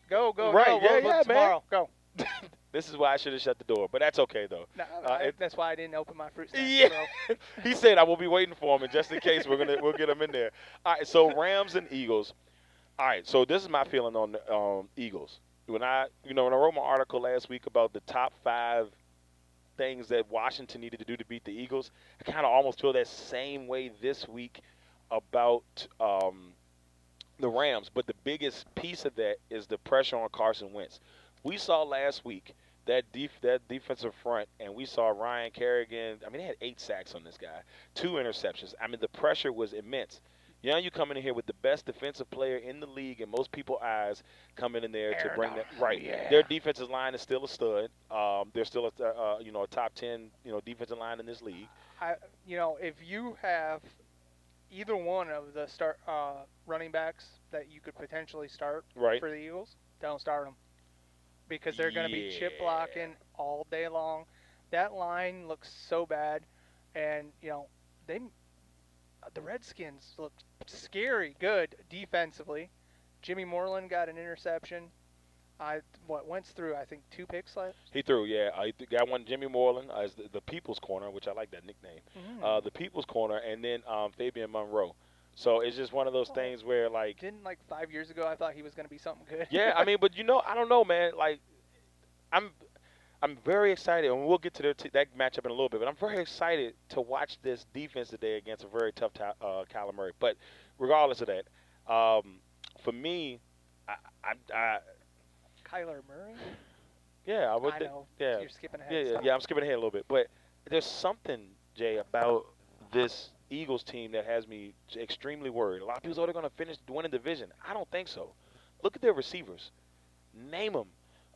Go. Right, Go. yeah, We'll look tomorrow. Go. This is why I should have shut the door, but that's okay though. No, that's why I didn't open my fruit snacks. Yeah, he said I will be waiting for him, and just in case we'll get him in there. All right, so Rams and Eagles. All right, so this is my feeling on the Eagles. When I wrote my article last week about the top 5 things that Washington needed to do to beat the Eagles, I kind of almost feel that same way this week about the Rams. But the biggest piece of that is the pressure on Carson Wentz. We saw last week that defensive front, and we saw Ryan Kerrigan. I mean, they had 8 sacks on this guy, 2 interceptions. I mean, the pressure was immense. You come in here with the best defensive player in the league, and most people's eyes coming in there to bring that right. Yeah. Their defensive line is still a stud. They're still a top 10 defensive line in this league. If you have either one of the running backs that you could potentially start Right. for the Eagles, don't start them because they're going to be chip blocking all day long. That line looks so bad, and the Redskins look scary good defensively. Jimmy Moreland got an interception. Wentz threw, I think, 2 picks left. He threw, yeah. He got one, Jimmy Moreland, as the People's Corner, which I like that nickname. Mm-hmm. The People's Corner, and then Fabian Monroe. So it's just one of those things where, like, Didn't 5 years ago I thought he was going to be something good. yeah, I mean, but I don't know, man. Like, I'm very excited, and we'll get to that matchup in a little bit. But I'm very excited to watch this defense today against a very tough Kyler Murray. But regardless of that, for me, I Kyler Murray? yeah, I would. I know. Yeah, You're skipping ahead. yeah. I'm skipping ahead a little bit, but there's something, Jay, about this Eagles team that has me extremely worried. A lot of people say they're going to finish winning the division. I don't think so. Look at their receivers. Name them.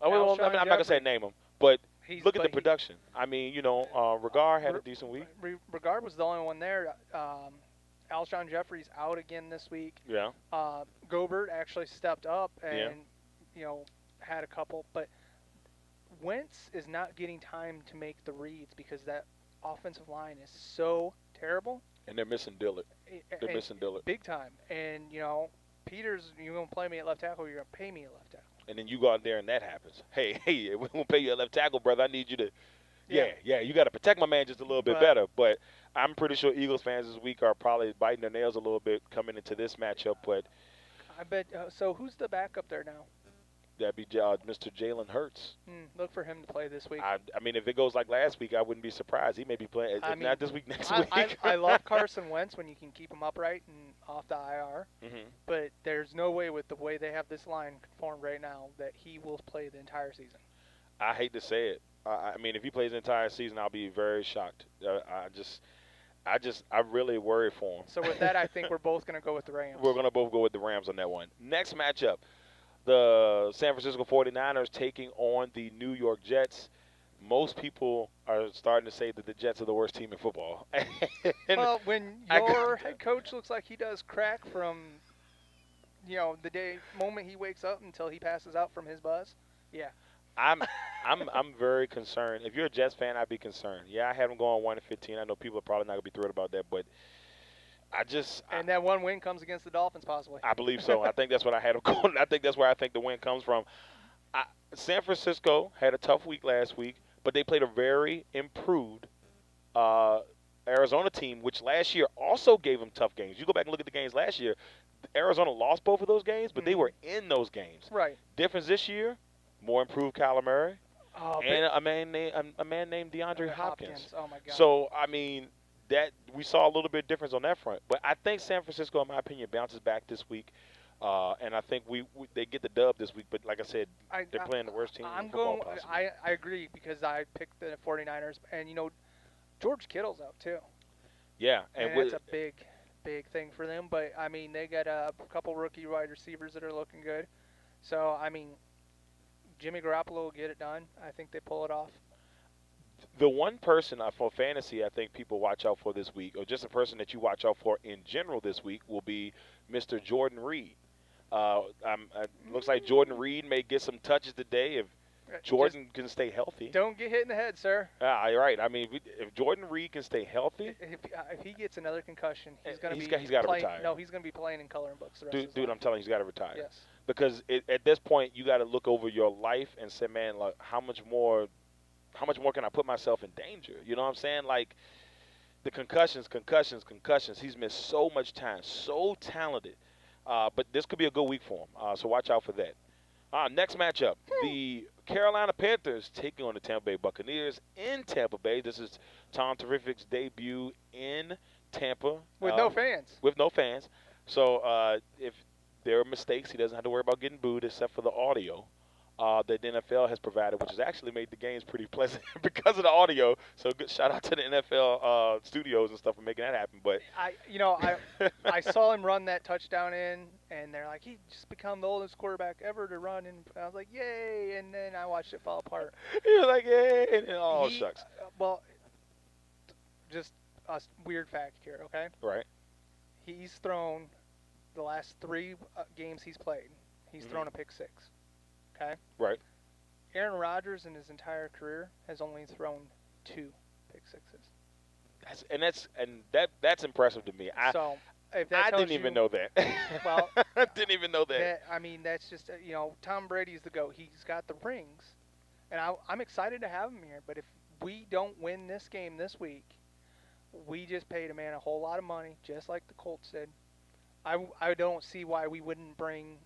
I'm not going to say name them, but look at the production. I mean, Regard had a decent week. Regard was the only one there. Alshon Jeffrey's out again this week. Yeah. Gobert actually stepped up and, had a couple. But Wentz is not getting time to make the reads because that offensive line is so terrible. And they're missing Dillard. They're missing Dillard. Big time. And, Peters, you're going to play me at left tackle, you're going to pay me at left tackle. And then you go out there and that happens. Hey, we won't pay you a left tackle, brother. I need you to. Yeah, you got to protect my man just a little bit better. But I'm pretty sure Eagles fans this week are probably biting their nails a little bit coming into this matchup. But I bet. So who's the backup there now? that'd be Mr. Jalen Hurts. Look for him to play this week. I mean, if it goes like last week, I wouldn't be surprised. He may be playing. If not this week, next week. I love Carson Wentz when you can keep him upright and off the IR. But there's no way with the way they have this line formed right now that he will play the entire season. I hate to say it. I mean, if he plays the entire season, I'll be very shocked. I really worry for him. So with that, I think we're both going to go with the Rams. We're going to both go with the Rams on that one. Next matchup, the San Francisco 49ers taking on the New York Jets. Most people are starting to say that the Jets are the worst team in football. Well, when your head coach looks like he does crack from, the moment he wakes up until he passes out from his buzz, yeah. I'm very concerned. If you're a Jets fan, I'd be concerned. Yeah, I had them going 1-15. I know people are probably not gonna be thrilled about that, but that one win comes against the Dolphins, possibly. I believe so. I think that's what I had them going. I think that's where I think the win comes from. San Francisco had a tough week last week, but they played a very improved Arizona team, which last year also gave them tough games. You go back and look at the games last year. Arizona lost both of those games, but they were in those games. Right. Difference this year. More improved Kyler Murray, and a man named DeAndre Hopkins. Oh my God! So I mean, that we saw a little bit of difference on that front. But I think San Francisco, in my opinion, bounces back this week, and I think they get the dub this week. But like I said, they're playing the worst team in football possibly. I agree because I picked the 49ers, and George Kittle's out too. Yeah, and that's a big thing for them. But I mean, they got a couple rookie wide receivers that are looking good. So I mean. Jimmy Garoppolo will get it done. I think they pull it off. The one person for fantasy I think people watch out for this week, or just a person that you watch out for in general this week, will be Mr. Jordan Reed. Looks like Jordan Reed may get some touches today if Jordan can stay healthy. Don't get hit in the head, sir. You're right. I mean, if Jordan Reed can stay healthy. If he gets another concussion, he's got to retire. No, he's going to be playing in coloring books the rest of his life. I'm telling you, he's got to retire. Yes. Because at this point, you got to look over your life and say, man, like how much more can I put myself in danger? You know what I'm saying? Like the concussions. He's missed so much time, so talented. But this could be a good week for him. So watch out for that. Next matchup, the Carolina Panthers taking on the Tampa Bay Buccaneers in Tampa Bay. This is Tom Terrific's debut in Tampa. With no fans. With no fans. So if there are mistakes, he doesn't have to worry about getting booed except for the audio that the NFL has provided, which has actually made the games pretty pleasant because of the audio. So good shout out to the NFL studios and stuff for making that happen. But I saw him run that touchdown in, and they're like, he just become the oldest quarterback ever to run. And I was like, yay! And then I watched it fall apart. He was like, yay! And then, shucks. Well, just a weird fact here, okay? Right. He's thrown the last 3 games he's played. He's thrown a pick 6. Okay. Right. Aaron Rodgers in his entire career has only thrown 2 pick 6s. That's impressive to me. So if that I didn't even know that. Well, I didn't even know that. I mean, that's just Tom Brady's the GOAT. He's got the rings, and I'm excited to have him here. But if we don't win this game this week, we just paid a man a whole lot of money, just like the Colts did. I don't see why we wouldn't bring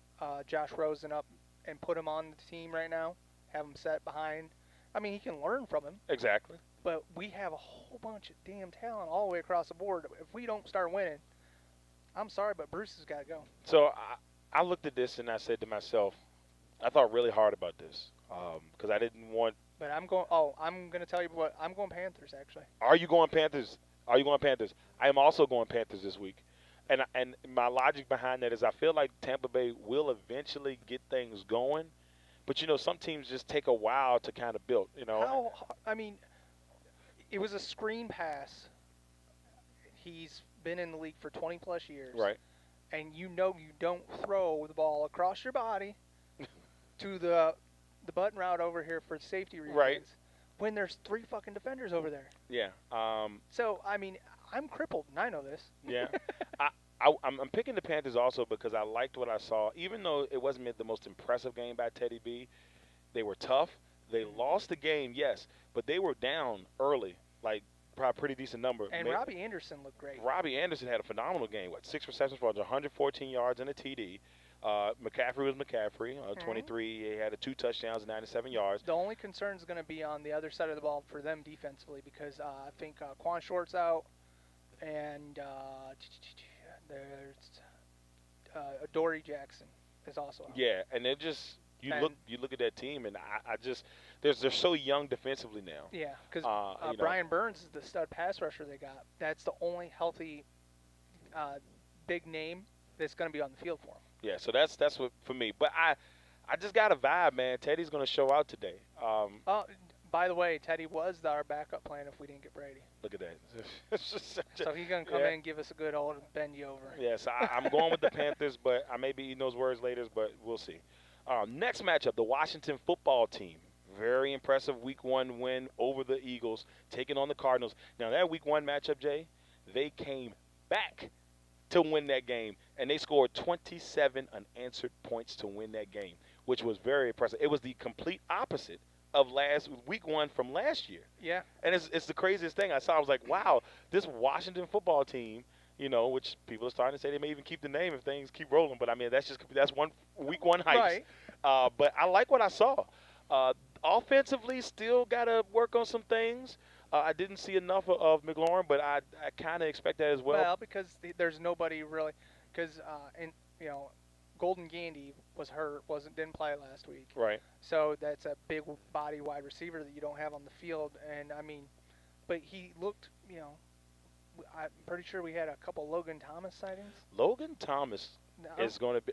Josh Rosen up and put him on the team right now, have him set behind. I mean, he can learn from him. Exactly. But we have a whole bunch of damn talent all the way across the board. If we don't start winning, I'm sorry, but Bruce has got to go. So I looked at this and I said to myself, I thought really hard about this because I didn't want. But I'm going to tell you what. I'm going Panthers, actually. Are you going Panthers? I am also going Panthers this week. And my logic behind that is I feel like Tampa Bay will eventually get things going. But, some teams just take a while to kind of build, I mean, it was a screen pass. He's been in the league for 20-plus years. Right. And you don't throw the ball across your body to the button route over here for safety reasons. Right. When there's 3 fucking defenders over there. Yeah. So, I mean, I'm crippled, and I know this. Yeah. I'm picking the Panthers also because I liked what I saw. Even though it wasn't the most impressive game by Teddy B, they were tough. They lost the game, yes, but they were down early, like probably a pretty decent number. And Robbie Anderson looked great. Robbie Anderson had a phenomenal game. 6 receptions for 114 yards and a TD. McCaffrey was McCaffrey. 23. He had 2 touchdowns and 97 yards. The only concern is going to be on the other side of the ball for them defensively because I think Quan Short's out and there's Dory Jackson is also out. Yeah, and they're just you look at that team and I just they're so young defensively now. Yeah, because Brian Burns is the stud pass rusher they got. That's the only healthy big name that's going to be on the field for him. Yeah, so that's what for me. But I just got a vibe, man. Teddy's going to show out today. By the way, Teddy was our backup plan if we didn't get Brady. Look at that. So he's going to come in and give us a good old bend you over. Yes, I'm going with the Panthers, but I may be eating those words later, but we'll see. Next matchup, the Washington football team. Very impressive Week 1 win over the Eagles, taking on the Cardinals. Now, that Week 1 matchup, Jay, they came back to win that game, and they scored 27 unanswered points to win that game, which was very impressive. It was the complete opposite of Week 1 from last year. Yeah. And it's the craziest thing I saw. I was like, wow, this Washington football team, which people are starting to say they may even keep the name if things keep rolling. But, I mean, that's one Week 1 hype. Right. But I like what I saw. Offensively, still got to work on some things. I didn't see enough of McLaurin, but I kind of expect that as well. Well, because there's nobody really – because, Golden Gandy was hurt, didn't play last week. Right. So that's a big body wide receiver that you don't have on the field. And, I mean, but he looked, I'm pretty sure we had a couple Logan Thomas sightings. Logan Thomas is going to be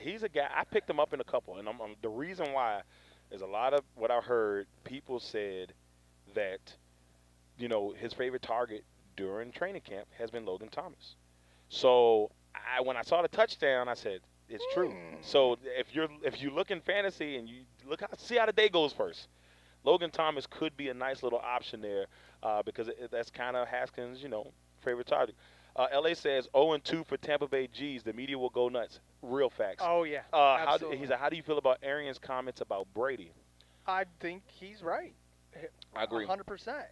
he's a guy. I picked him up in a couple. And the reason why is a lot of what I heard, people said that, his favorite target during training camp has been Logan Thomas. So when I saw the touchdown, I said, it's true. So if you look in fantasy and you see how the day goes first, Logan Thomas could be a nice little option there because that's kind of Haskins' favorite target. LA says 0-2 for Tampa Bay G's. The media will go nuts. Real facts. Oh yeah. He said, how do you feel about Arians' comments about Brady? I think he's right. I agree. 100%.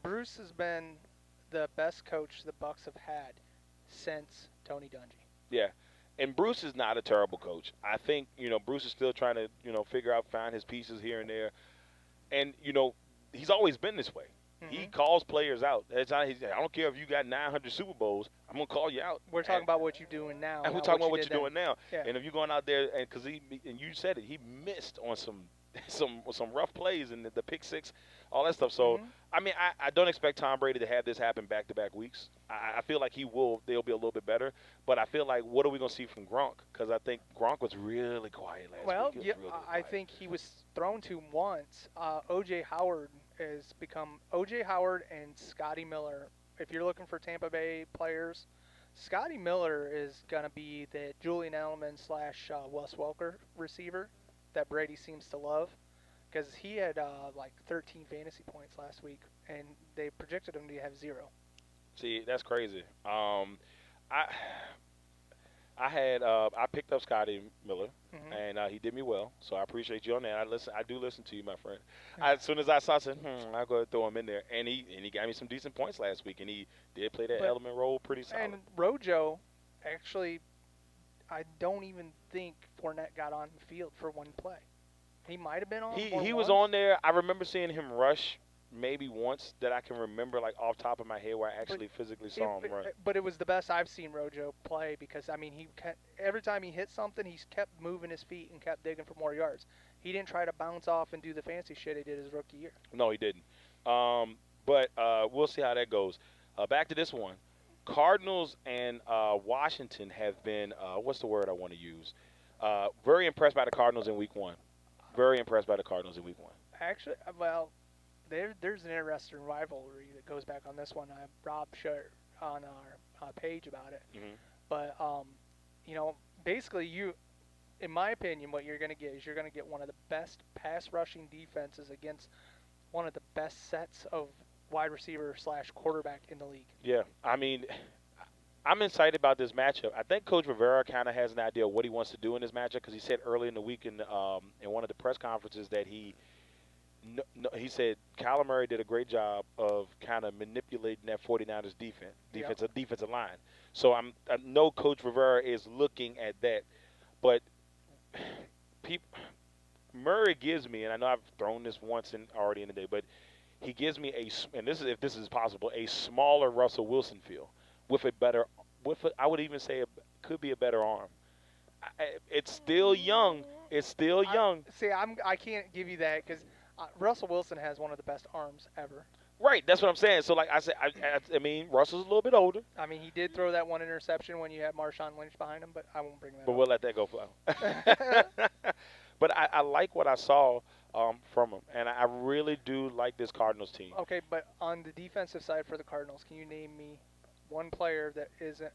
Bruce has been the best coach the Bucs have had since Tony Dungy. Yeah, and Bruce is not a terrible coach. I think, Bruce is still trying to, find his pieces here and there. And, he's always been this way. Mm-hmm. He calls players out. I don't care if you got 900 Super Bowls, I'm going to call you out. We're talking about what you're doing now. And we're talking about what you're doing now. Yeah. And if you're going out there, and you said it, he missed on some rough plays and the pick six, all that stuff. So, I mean, I don't expect Tom Brady to have this happen back-to-back weeks. I feel like they'll be a little bit better. But I feel like, what are we going to see from Gronk? Because I think Gronk was really quiet last week. Well, yeah, I think he was thrown to once. O.J. Howard has become O.J. Howard and Scotty Miller. If you're looking for Tampa Bay players, Scotty Miller is going to be the Julian Edelman / Wes Welker receiver that Brady seems to love. Because he had 13 fantasy points last week, and they projected him to have 0. See, that's crazy. I picked up Scotty Miller, and he did me well. So I appreciate you on that. I do listen to you, my friend. As soon as I saw, I said, I'll go ahead and throw him in there, and he got me some decent points last week, and he did play that element role pretty solid. And Rojo, actually, I don't even think Fournette got on the field for one play. He might have been on. He was on there. I remember seeing him rush maybe once that I can remember, off top of my head, where I actually physically saw him run. But it was the best I've seen Rojo play because, I mean, every time he hit something, he kept moving his feet and kept digging for more yards. He didn't try to bounce off and do the fancy shit he did his rookie year. No, he didn't. But we'll see how that goes. Back to this one. Cardinals and Washington have been, what's the word I want to use? Very impressed by the Cardinals in Week 1. Very impressed by the Cardinals in Week 1. Actually, well, there's an interesting rivalry that goes back on this one. Rob shared on our page about it. Mm-hmm. But, basically in my opinion, what you're going to get is you're going to get one of the best pass rushing defenses against one of the best sets of wide receiver / quarterback in the league. Yeah, I mean, I'm excited about this matchup. I think Coach Rivera kind of has an idea of what he wants to do in this matchup because he said early in the week in one of the press conferences that he said Kyler Murray did a great job of kind of manipulating that 49ers defensive line. So I know Coach Rivera is looking at that, but Murray gives me, and I know I've thrown this once already in the day, but he gives me and this is if this is possible, a smaller Russell Wilson feel with I would even say could be a better arm. It's still young. It's still young. I can't give you that because Russell Wilson has one of the best arms ever. Right, that's what I'm saying. So, like I said, I mean, Russell's a little bit older. I mean, he did throw that one interception when you had Marshawn Lynch behind him, but I won't bring that But up. we'll let that go flow. But I like what I saw from him, and I really do like this Cardinals team. Okay, but on the defensive side for the Cardinals, can you name me one player that isn't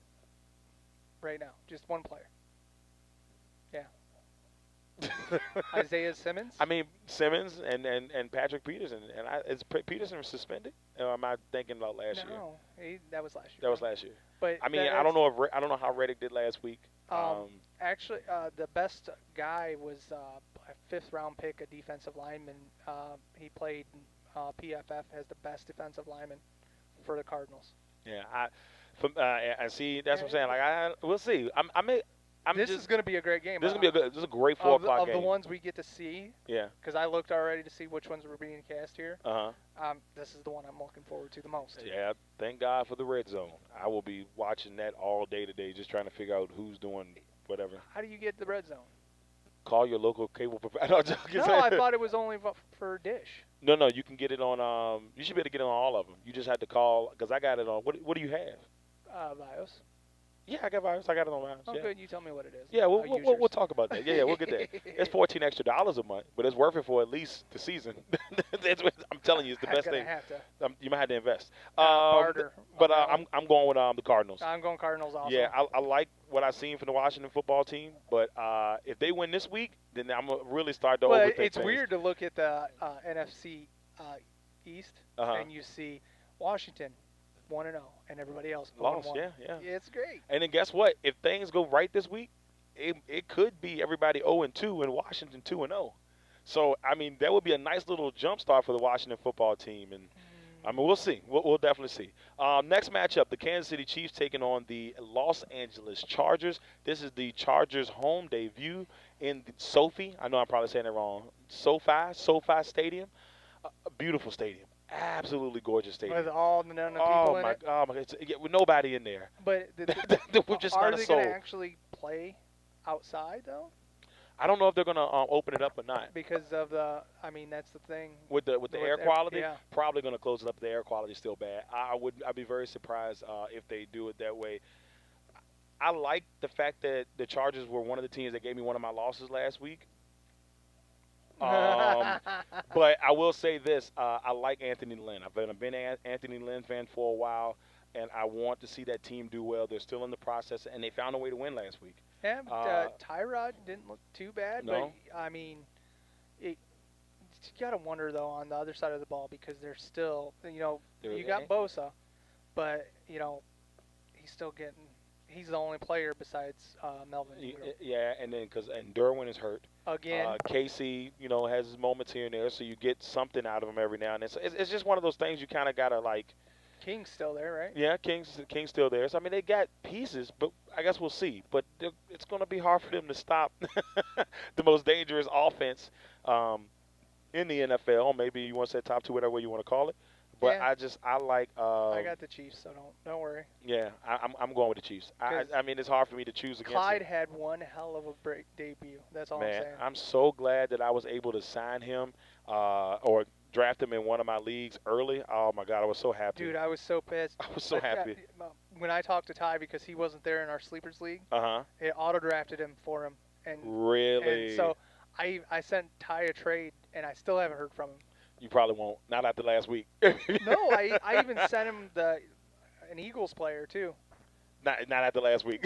right now? Just one player. Yeah. Isaiah Simmons? I mean, Simmons and Patrick Peterson. And is Peterson suspended? Or am I thinking about last year? No, that was last year. That was last year. But I mean, I don't know how Reddick did last week. Actually, the best guy was a fifth-round pick, a defensive lineman. He played PFF as the best defensive lineman for the Cardinals. Yeah, I see. That's what I'm saying. Like, we'll see. This is going to be a great game. This is a great 4 o'clock game. Of the ones we get to see. Yeah. Because I looked already to see which ones were being cast here. This is the one I'm looking forward to the most. Yeah. Thank God for the red zone. I will be watching that all day today, just trying to figure out who's doing whatever. How do you get the red zone? Call your local cable provider. No, I thought it was only for Dish. No, you can get it on. You should be able to get it on all of them. You just have to call because I got it on. What do you have? Bios. Yeah, I got virus. I got it on mine. Oh, yeah. good. You tell me what it is. Yeah, we'll talk about that. Yeah, we'll get that. It's $14 extra a month, but it's worth it for at least the season. I'm telling you, it's the best thing. You might have to invest. Barter. But I'm going with the Cardinals. I'm going Cardinals also. Yeah, I like what I've seen from the Washington football team, but if they win this week, then I'm going to really start to overthink it's things. weird to look at the NFC East and you see Washington 1-0, and everybody else lost. 1-1. Yeah. It's great. And then guess what? If things go right this week, it could be everybody 0-2 and Washington 2-0. So I mean, that would be a nice little jump start for the Washington football team. And I mean, we'll see. We'll definitely see. Next matchup: the Kansas City Chiefs taking on the Los Angeles Chargers. This is the Chargers' home debut in SoFi. I know I'm probably saying it wrong. SoFi Stadium, a beautiful stadium. Absolutely gorgeous stadium. With all the people in it. Oh my God! With nobody in there. But we're just are not a they soul. going to actually play outside though? I don't know if they're going to open it up or not. Because of that's the thing. With the air quality, yeah. Probably going to close it up. The air quality is still bad. I'd be very surprised if they do it that way. I like the fact that the Chargers were one of the teams that gave me one of my losses last week. But I will say this: I like Anthony Lynn. I've been an Anthony Lynn fan for a while, and I want to see that team do well. They're still in the process, and they found a way to win last week. Yeah, but Tyrod didn't look too bad. No. But I mean, you gotta wonder though on the other side of the ball because they're still, you got Bosa, but he's still getting. He's the only player besides Melvin. Yeah, and then and Derwin is hurt again. Casey, has his moments here and there, so you get something out of him every now and then. So it's just one of those things you kind of gotta like. King's still there, right? Yeah, King's still there. So I mean, they got pieces, but I guess we'll see. But it's going to be hard for them to stop the most dangerous offense in the NFL. Maybe you want to say top two, whatever you want to call it. But yeah. I like. I got the Chiefs, so don't worry. Yeah, I'm going with the Chiefs. I mean, it's hard for me to choose against. Clyde had one hell of a break debut. That's all I'm saying. I'm so glad that I was able to sign him or draft him in one of my leagues early. Oh my God, I was so happy. Dude, I was so pissed. I was so happy. When I talked to Ty because he wasn't there in our sleepers league. It auto drafted him for him. And really. And so I sent Ty a trade, and I still haven't heard from him. You probably won't. Not after last week. No, I even sent him an Eagles player too. Not after last week.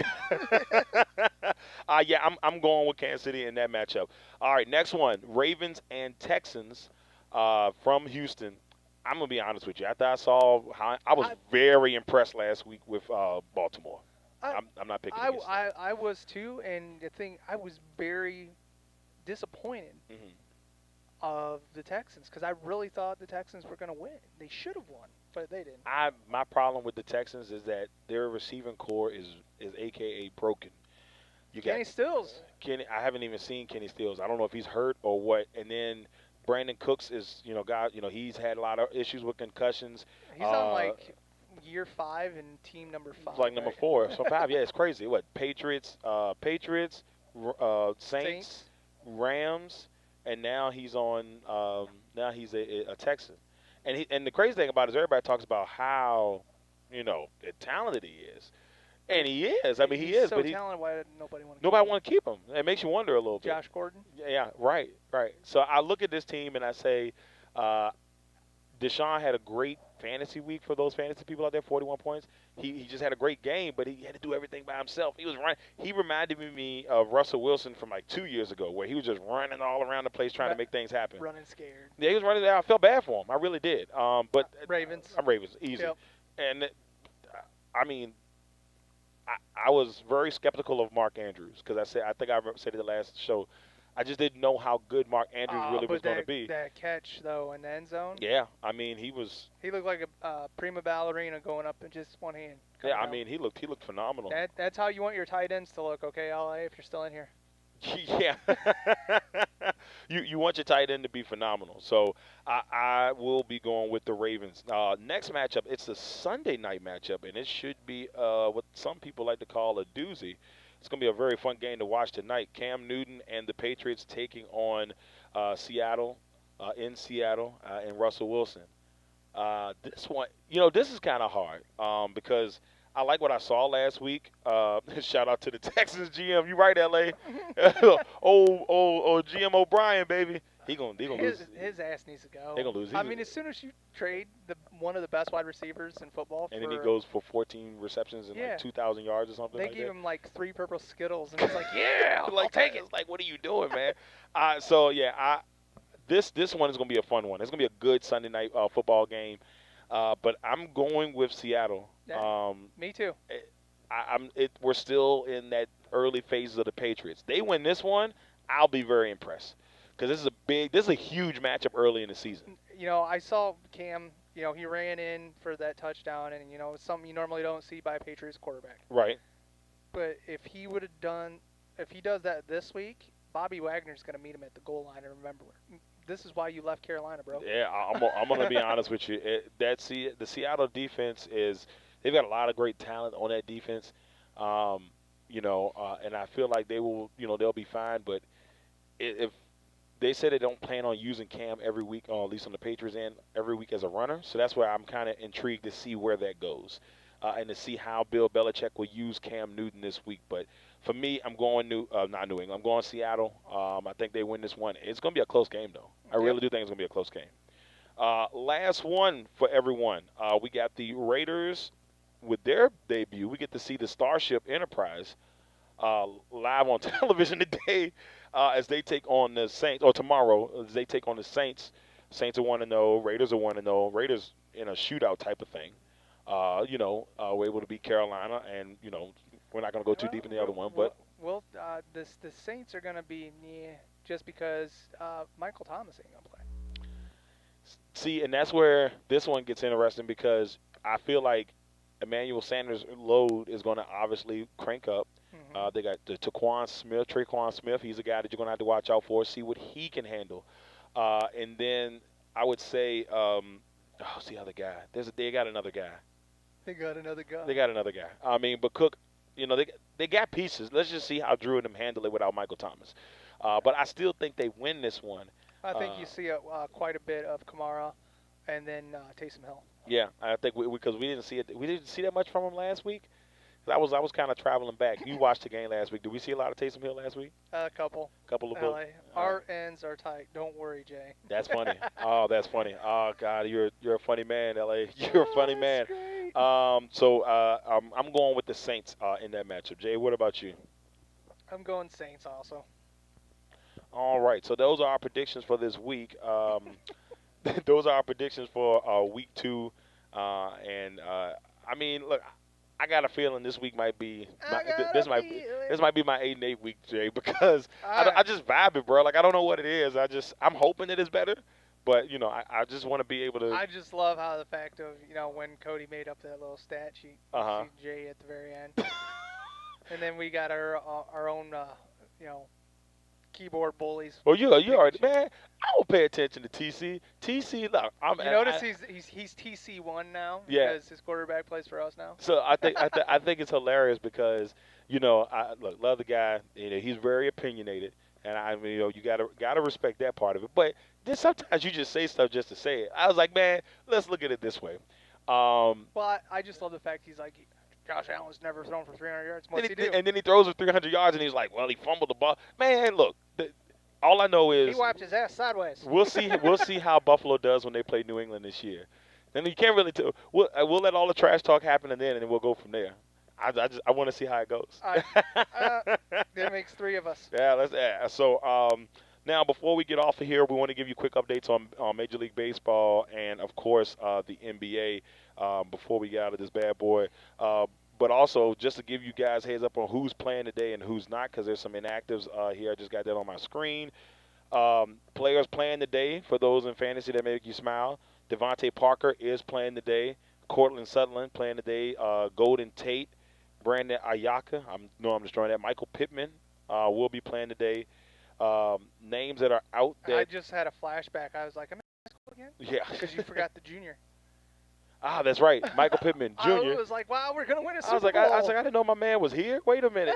Yeah, I'm going with Kansas City in that matchup. All right, next one: Ravens and Texans from Houston. I'm gonna be honest with you. After I saw I was very impressed last week with Baltimore. I'm not picking I, against them. I was too, and the thing, I was very disappointed Mhm. of the Texans because I really thought the Texans were going to win. They should have won, but they didn't. My problem with the Texans is that their receiving core is AKA broken. You got Kenny Stills, Kenny. I haven't even seen Kenny Stills. I don't know if he's hurt or what. And then Brandon Cooks is, he's had a lot of issues with concussions. he's on like year 5 and team number 5. It's like number right? 4, so 5. Yeah, it's crazy. What Patriots, Saints, Saints. Rams, and now he's on. Now he's a Texan, and the crazy thing about it is everybody talks about how, talented he is, and he is. I mean, he He's is, so but talented. Why did nobody want to? nobody want to keep him. It makes you wonder a little bit. Josh Gordon. Yeah, right. So I look at this team and I say, Deshaun had a great fantasy week for those fantasy people out there, 41 points. He just had a great game, but he had to do everything by himself. He was running. He reminded me of Russell Wilson from like 2 years ago, where he was just running all around the place trying to make things happen. Running scared. Yeah, he was running there. I felt bad for him. I really did. But Ravens. I'm Ravens, easy. Yep. And I mean, I was very skeptical of Mark Andrews because I think I said it the last show. I just didn't know how good Mark Andrews really was going to be. That catch though in the end zone. Yeah, I mean he looked like a prima ballerina going up in just one hand. Yeah, I mean he looked phenomenal. That's how you want your tight ends to look, okay, LA, if you're still in here. Yeah, you want your tight end to be phenomenal. So I will be going with the Ravens. Next matchup, it's a Sunday night matchup, and it should be what some people like to call a doozy. It's going to be a very fun game to watch tonight. Cam Newton and the Patriots taking on Seattle, in Seattle, and Russell Wilson. This one, this is kind of hard because I like what I saw last week. Shout out to the Texans GM. You right, LA. old GM O'Brien, baby. He gonna lose. His ass needs to go. They gonna lose. I mean, as soon as you trade one of the best wide receivers in football, and then he goes for 14 receptions and like 2,000 yards or something. They like gave that. him like 3 purple Skittles, and he's like, "Yeah, I'll take it." It's like, what are you doing, man? This one is gonna be a fun one. It's gonna be a good Sunday night football game. But I'm going with Seattle. Yeah, me too. We're still in that early phases of the Patriots. They win this one, I'll be very impressed because this is a huge matchup early in the season. I saw Cam. He ran in for that touchdown, and it's something you normally don't see by a Patriots quarterback. Right. But if he does that this week, Bobby Wagner's going to meet him at the goal line. And remember, this is why you left Carolina, bro. Yeah, I'm going to be honest with you. The Seattle defense they've got a lot of great talent on that defense. And I feel like they will, they'll be fine. But if they say they don't plan on using Cam every week, or at least on the Patriots end, every week as a runner, so that's why I'm kind of intrigued to see where that goes and to see how Bill Belichick will use Cam Newton this week. But for me, I'm going not New England. I'm going Seattle. I think they win this one. It's going to be a close game, though. I really do think it's going to be a close game. Last one for everyone. We got the Raiders with their debut. We get to see the Starship Enterprise live on television today as they take on the Saints, or tomorrow as they take on the Saints. Saints are 1-0. Raiders are 1-0. Raiders in a shootout type of thing. We're able to beat Carolina, and we're not going to go too deep in the other one. But the Saints are going to be just because Michael Thomas ain't going to play. See, and that's where this one gets interesting because I feel like Emmanuel Sanders' load is going to obviously crank up. Mm-hmm. They got Tre'Quan Smith. He's a guy that you're going to have to watch out for, see what he can handle. And then I would say, who's the other guy? They got another guy. They got another guy. I mean, but Cook, they got pieces. Let's just see how Drew and them handle it without Michael Thomas. But I still think they win this one. I think you see quite a bit of Kamara, and then Taysom Hill. Yeah, I think because we didn't see it. We didn't see that much from him last week. I was kind of traveling back. You watched the game last week. Did we see a lot of Taysom Hill last week? A couple. Couple of LA. Our ends are tight. Don't worry, Jay. That's funny. Oh, that's funny. Oh God, you're a funny man, LA. You're a funny man. Great. I'm going with the Saints in that matchup. Jay, what about you? I'm going Saints also. All right. So those are our predictions for this week. Those are our predictions for week 2. I mean, look, I got a feeling this week might be I got a this might be my 8-8 week, Jay, because I Alright. just vibe it, bro. Like I don't know what it is. I'm hoping it is better, but I just want to be able to. I just love how the fact of when Cody made up that little stat sheet, you Uh-huh. see Jay at the very end, and then we got our own keyboard bullies. Well, you already, man. I will pay attention to TC. TC, look, You notice he's TC1 now Yeah. because his quarterback plays for us now. So I think it's hilarious because I love the guy. He's very opinionated, and I mean you gotta respect that part of it. But then sometimes you just say stuff just to say it. I was like, man, let's look at it this way. Well, I just love the fact he's like, Josh Allen's never thrown for 300 yards. What's he do? And then he throws for 300 yards, and he's like, well, he fumbled the ball. Man, look, all I know is He wiped his ass sideways. we'll see how Buffalo does when they play New England this year. Then you can't really tell. We'll let all the trash talk happen, and then we'll go from there. I want to see how it goes. That makes three of us. Yeah. So now before we get off of here, we want to give you quick updates on Major League Baseball and of course the NBA before we get out of this bad boy. But also just to give you guys heads up on who's playing today and who's not, because there's some inactives here. I just got that on my screen. Players playing today for those in fantasy that make you smile. Devontae Parker is playing today. Cortland Sutherland playing today. Golden Tate, Brandon Ayaka. I'm destroying that. Michael Pittman will be playing today. Names that are out that I just had a flashback. I was like, am I in high school again? yeah. Because you forgot the junior. That's right. Michael Pittman Jr. I was like, wow, we're going to win a Super I was like, Bowl. I didn't know my man was here. Wait a minute.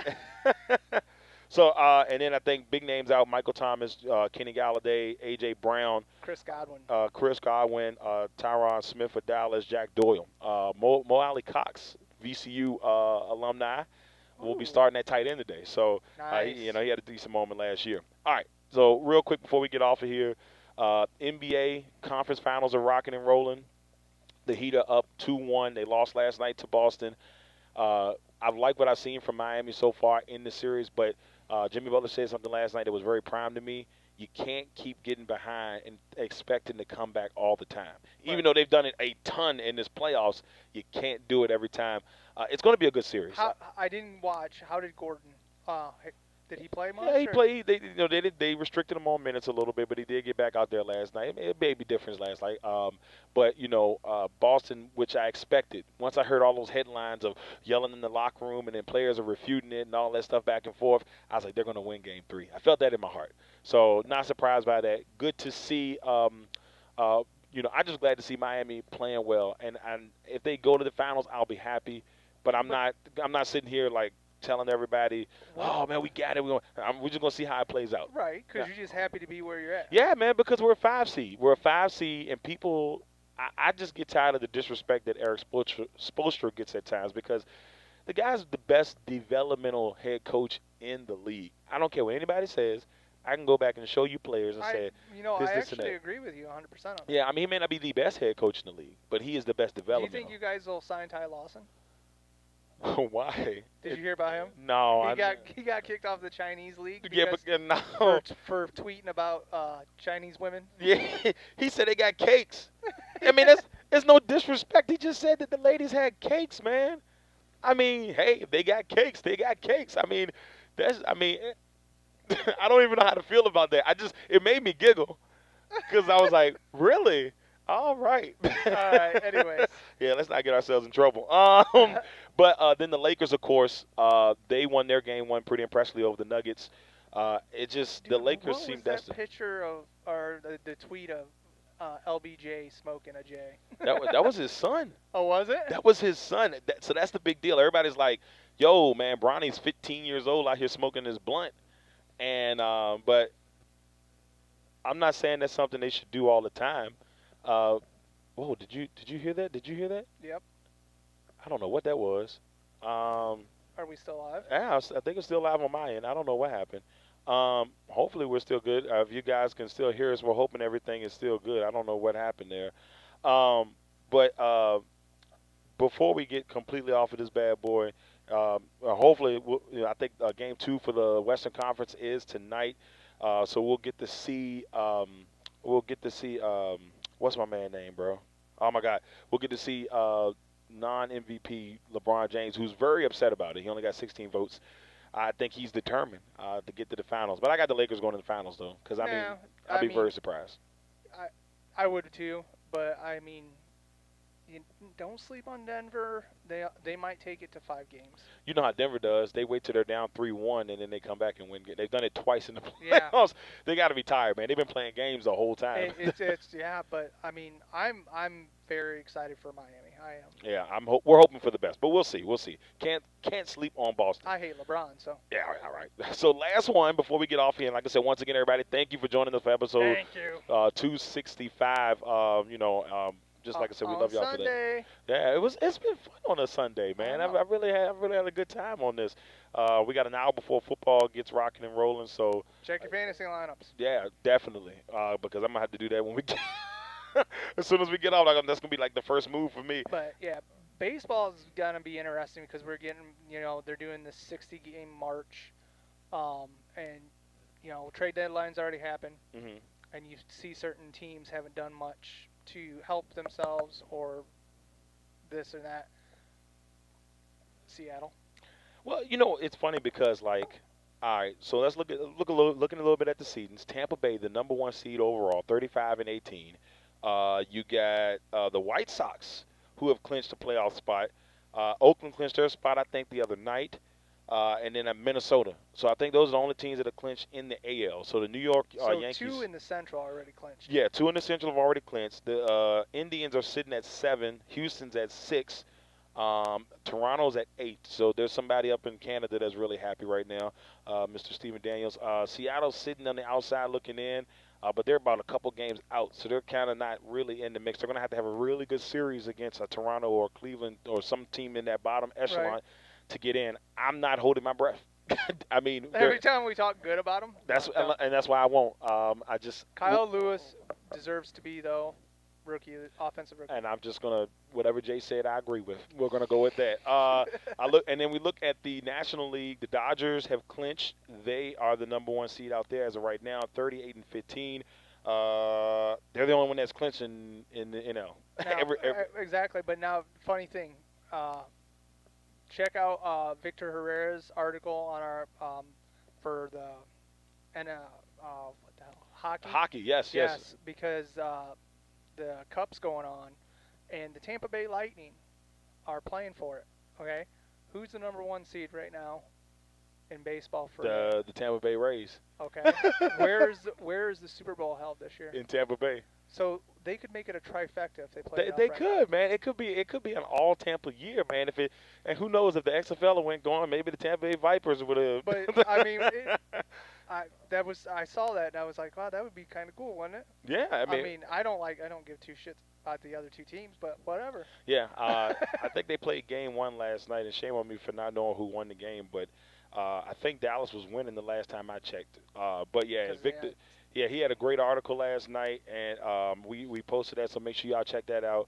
So, and then I think big names out: Michael Thomas, Kenny Galladay, A.J. Brown, Chris Godwin. Tyron Smith for Dallas, Jack Doyle, Mo Alley Cox, VCU alumni, will be starting at tight end today. So, Nice. he had a decent moment last year. All right. So, real quick before we get off of here, NBA conference finals are rocking and rolling. The Heat are up 2-1. They lost last night to Boston. I like what I've seen from Miami so far in the series, but Jimmy Butler said something last night that was very prime to me. You can't keep getting behind and expecting to come back all the time. Right. Even though they've done it a ton in this playoffs, you can't do it every time. It's going to be a good series. I didn't watch. How did Gordon? Did he play much? Yeah, he or- played. They restricted him on minutes a little bit, but he did get back out there last night. It may be different last night. But Boston, which I expected. Once I heard all those headlines of yelling in the locker room and then players are refuting it and all that stuff back and forth, I was like, they're going to win Game 3. I felt that in my heart. So not surprised by that. Good to see. I'm just glad to see Miami playing well. And if they go to the finals, I'll be happy. But I'm not sitting here like telling everybody, oh, man, we got it. We're just going to see how it plays out. Right, because you're just happy to be where you're at. Yeah, man, because we're a 5 seed. We're a 5 seed, and people I just get tired of the disrespect that Eric Spoelstra gets at times because the guy's the best developmental head coach in the league. I don't care what anybody says. I can go back and show you players and say, I this, and actually that. agree with you 100% on that. Yeah, I mean, he may not be the best head coach in the league, but he is the best Do you developmental. think you guys will sign Ty Lawson? Why? Did you hear about him? No. He got kicked off the Chinese league Yeah, because no. for tweeting about Chinese women. Yeah, he said they got cakes. I mean, it's no disrespect. He just said that the ladies had cakes, man. I mean, hey, if they got cakes, they got cakes. I mean, I don't even know how to feel about that. It made me giggle because I was like, really? All right. All right. Anyways. Yeah, let's not get ourselves in trouble. But then the Lakers, of course, they won their game one pretty impressively over the Nuggets. The Lakers what seem was that destined. picture of, or the tweet of LBJ smoking a J? That was his son. Oh, was it? That was his son. So that's the big deal. Everybody's like, yo, man, Bronny's 15 years old out here smoking his blunt. And but I'm not saying that's something they should do all the time. Whoa, did you hear that? Did you hear that? Yep. I don't know what that was. Are we still live? Yeah, I think it's still live on my end. I don't know what happened. Hopefully we're still good. If you guys can still hear us, we're hoping everything is still good. I don't know what happened there. But before we get completely off of this bad boy, hopefully, I think Game 2 for the Western Conference is tonight. So we'll get to see. What's my man name, bro? Oh my God, we'll get to see non-MVP LeBron James, who's very upset about it. He only got 16 votes. I think he's determined to get to the finals. But I got the Lakers going to the finals, though, because, I mean, I'd be very surprised. I would too, but I mean, you don't sleep on Denver. They might take it to 5 games. You know how Denver does. They wait till they're down 3-1, and then they come back and win. They've done it twice in the playoffs. Yeah. They got to be tired, man. They've been playing games the whole time. It's yeah, but I mean, I'm very excited for Miami. I am. Yeah, we're hoping for the best, but we'll see. We'll see. Can't sleep on Boston. I hate LeBron, so. Yeah, all right. So last one before we get off here, and like I said, once again, everybody, thank you for joining us for episode Thank you. 265. Just like I said, we love y'all Sunday. for that. Yeah, it's been fun on a Sunday, man. I really had a good time on this. We got an hour before football gets rocking and rolling, so Check your fantasy lineups. yeah, definitely. Because I'm gonna have to do that when we get as soon as we get off. That's gonna be like the first move for me. But yeah, baseball is gonna be interesting because we're getting, they're doing this 60-game march, and trade deadlines already happened, and you see certain teams haven't done much to help themselves or this or that. Seattle. Well, it's funny because all right, so let's looking a little bit at the seedings. Tampa Bay, the number 1 seed overall, 35-18. You got the White Sox, who have clinched a playoff spot. Oakland clinched their spot, I think, the other night. And then Minnesota. So I think those are the only teams that have clinched in the AL. So the New York Yankees. 2 in the Central already clinched. Yeah, 2 in the Central have already clinched. The Indians are sitting at 7. Houston's at 6. Toronto's at 8. So there's somebody up in Canada that's really happy right now, Mr. Steven Daniels. Seattle's sitting on the outside looking in, but they're about a couple games out. So they're kind of not really in the mix. They're going to have a really good series against Toronto or Cleveland or some team in that bottom echelon. Right. To get in. I'm not holding my breath. I mean, every time we talk good about him. That's why I won't. Kyle Lewis deserves to be offensive rookie. And I'm just gonna whatever Jay said. I agree with. We're gonna go with that. Then we look at the National League. The Dodgers have clinched. They are the number 1 seed out there as of right now, 38-15. They're the only one that's clinching in the NL. Exactly. But now, funny thing. Check out Victor Herrera's article on our for the what the hell, hockey. Hockey, yes. Because the Cup's going on, and the Tampa Bay Lightning are playing for it. Okay, who's the number 1 seed right now in baseball for the Tampa Bay Rays? Okay, where is the Super Bowl held this year? In Tampa Bay. So they could make it a trifecta if they play. They could, man. It could be an all Tampa year, man. And who knows if the XFL went going, maybe the Tampa Bay Vipers would have. But I mean, I saw that and I was like, wow, that would be kind of cool, wouldn't it? Yeah, I mean, I don't give 2 shits about the other 2 teams, but whatever. Yeah, I think they played game 1 last night, and shame on me for not knowing who won the game, but I think Dallas was winning the last time I checked. But yeah, Victor. Yeah, he had a great article last night, and we posted that, so make sure y'all check that out.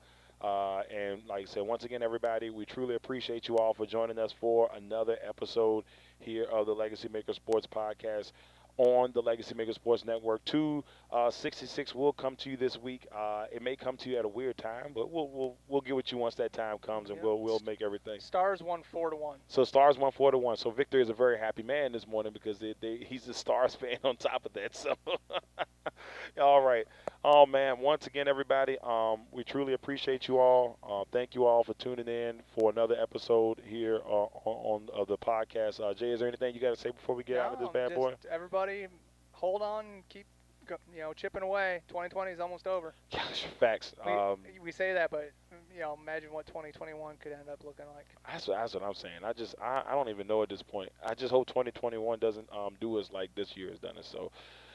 And like I said, once again, everybody, we truly appreciate you all for joining us for another episode here of the Legacy Maker Sports Podcast on the Legacy Maker Sports Network. 266 will come to you this week. It may come to you at a weird time, but we'll get with you once that time comes, and we'll make everything. Stars won 4-1. So Stars won 4-1. So Victor is a very happy man this morning because he's a Stars fan on top of that. So all right. Oh man, once again, everybody, we truly appreciate you all. Thank you all for tuning in for another episode here on the podcast. Jay, is there anything you got to say before we get out of this bad boy? Everybody, hold on, keep chipping away. 2020 is almost over. Gosh, facts. We say that, but imagine what 2021 could end up looking like. That's what I'm saying. I don't even know at this point. I just hope 2021 doesn't do us like this year has done us. So.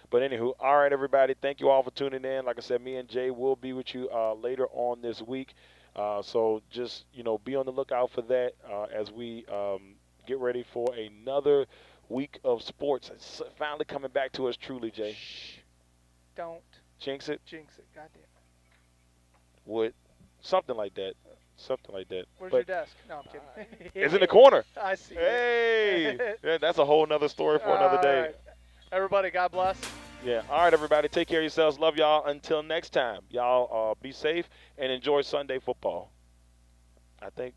But anywho, all right, everybody, thank you all for tuning in. Like I said, me and Jay will be with you later on this week. So just, be on the lookout for that as we get ready for another week of sports. It's finally coming back to us truly, Jay. Shh. Don't. Jinx it? Jinx it. Goddamn. Would. Something like that. Where's your desk? No, I'm kidding. It's in the corner. I see. Hey. Yeah, that's a whole nother story for another day. Right. Everybody, God bless. Yeah. All right, everybody. Take care of yourselves. Love y'all. Until next time, y'all be safe and enjoy Sunday football. I think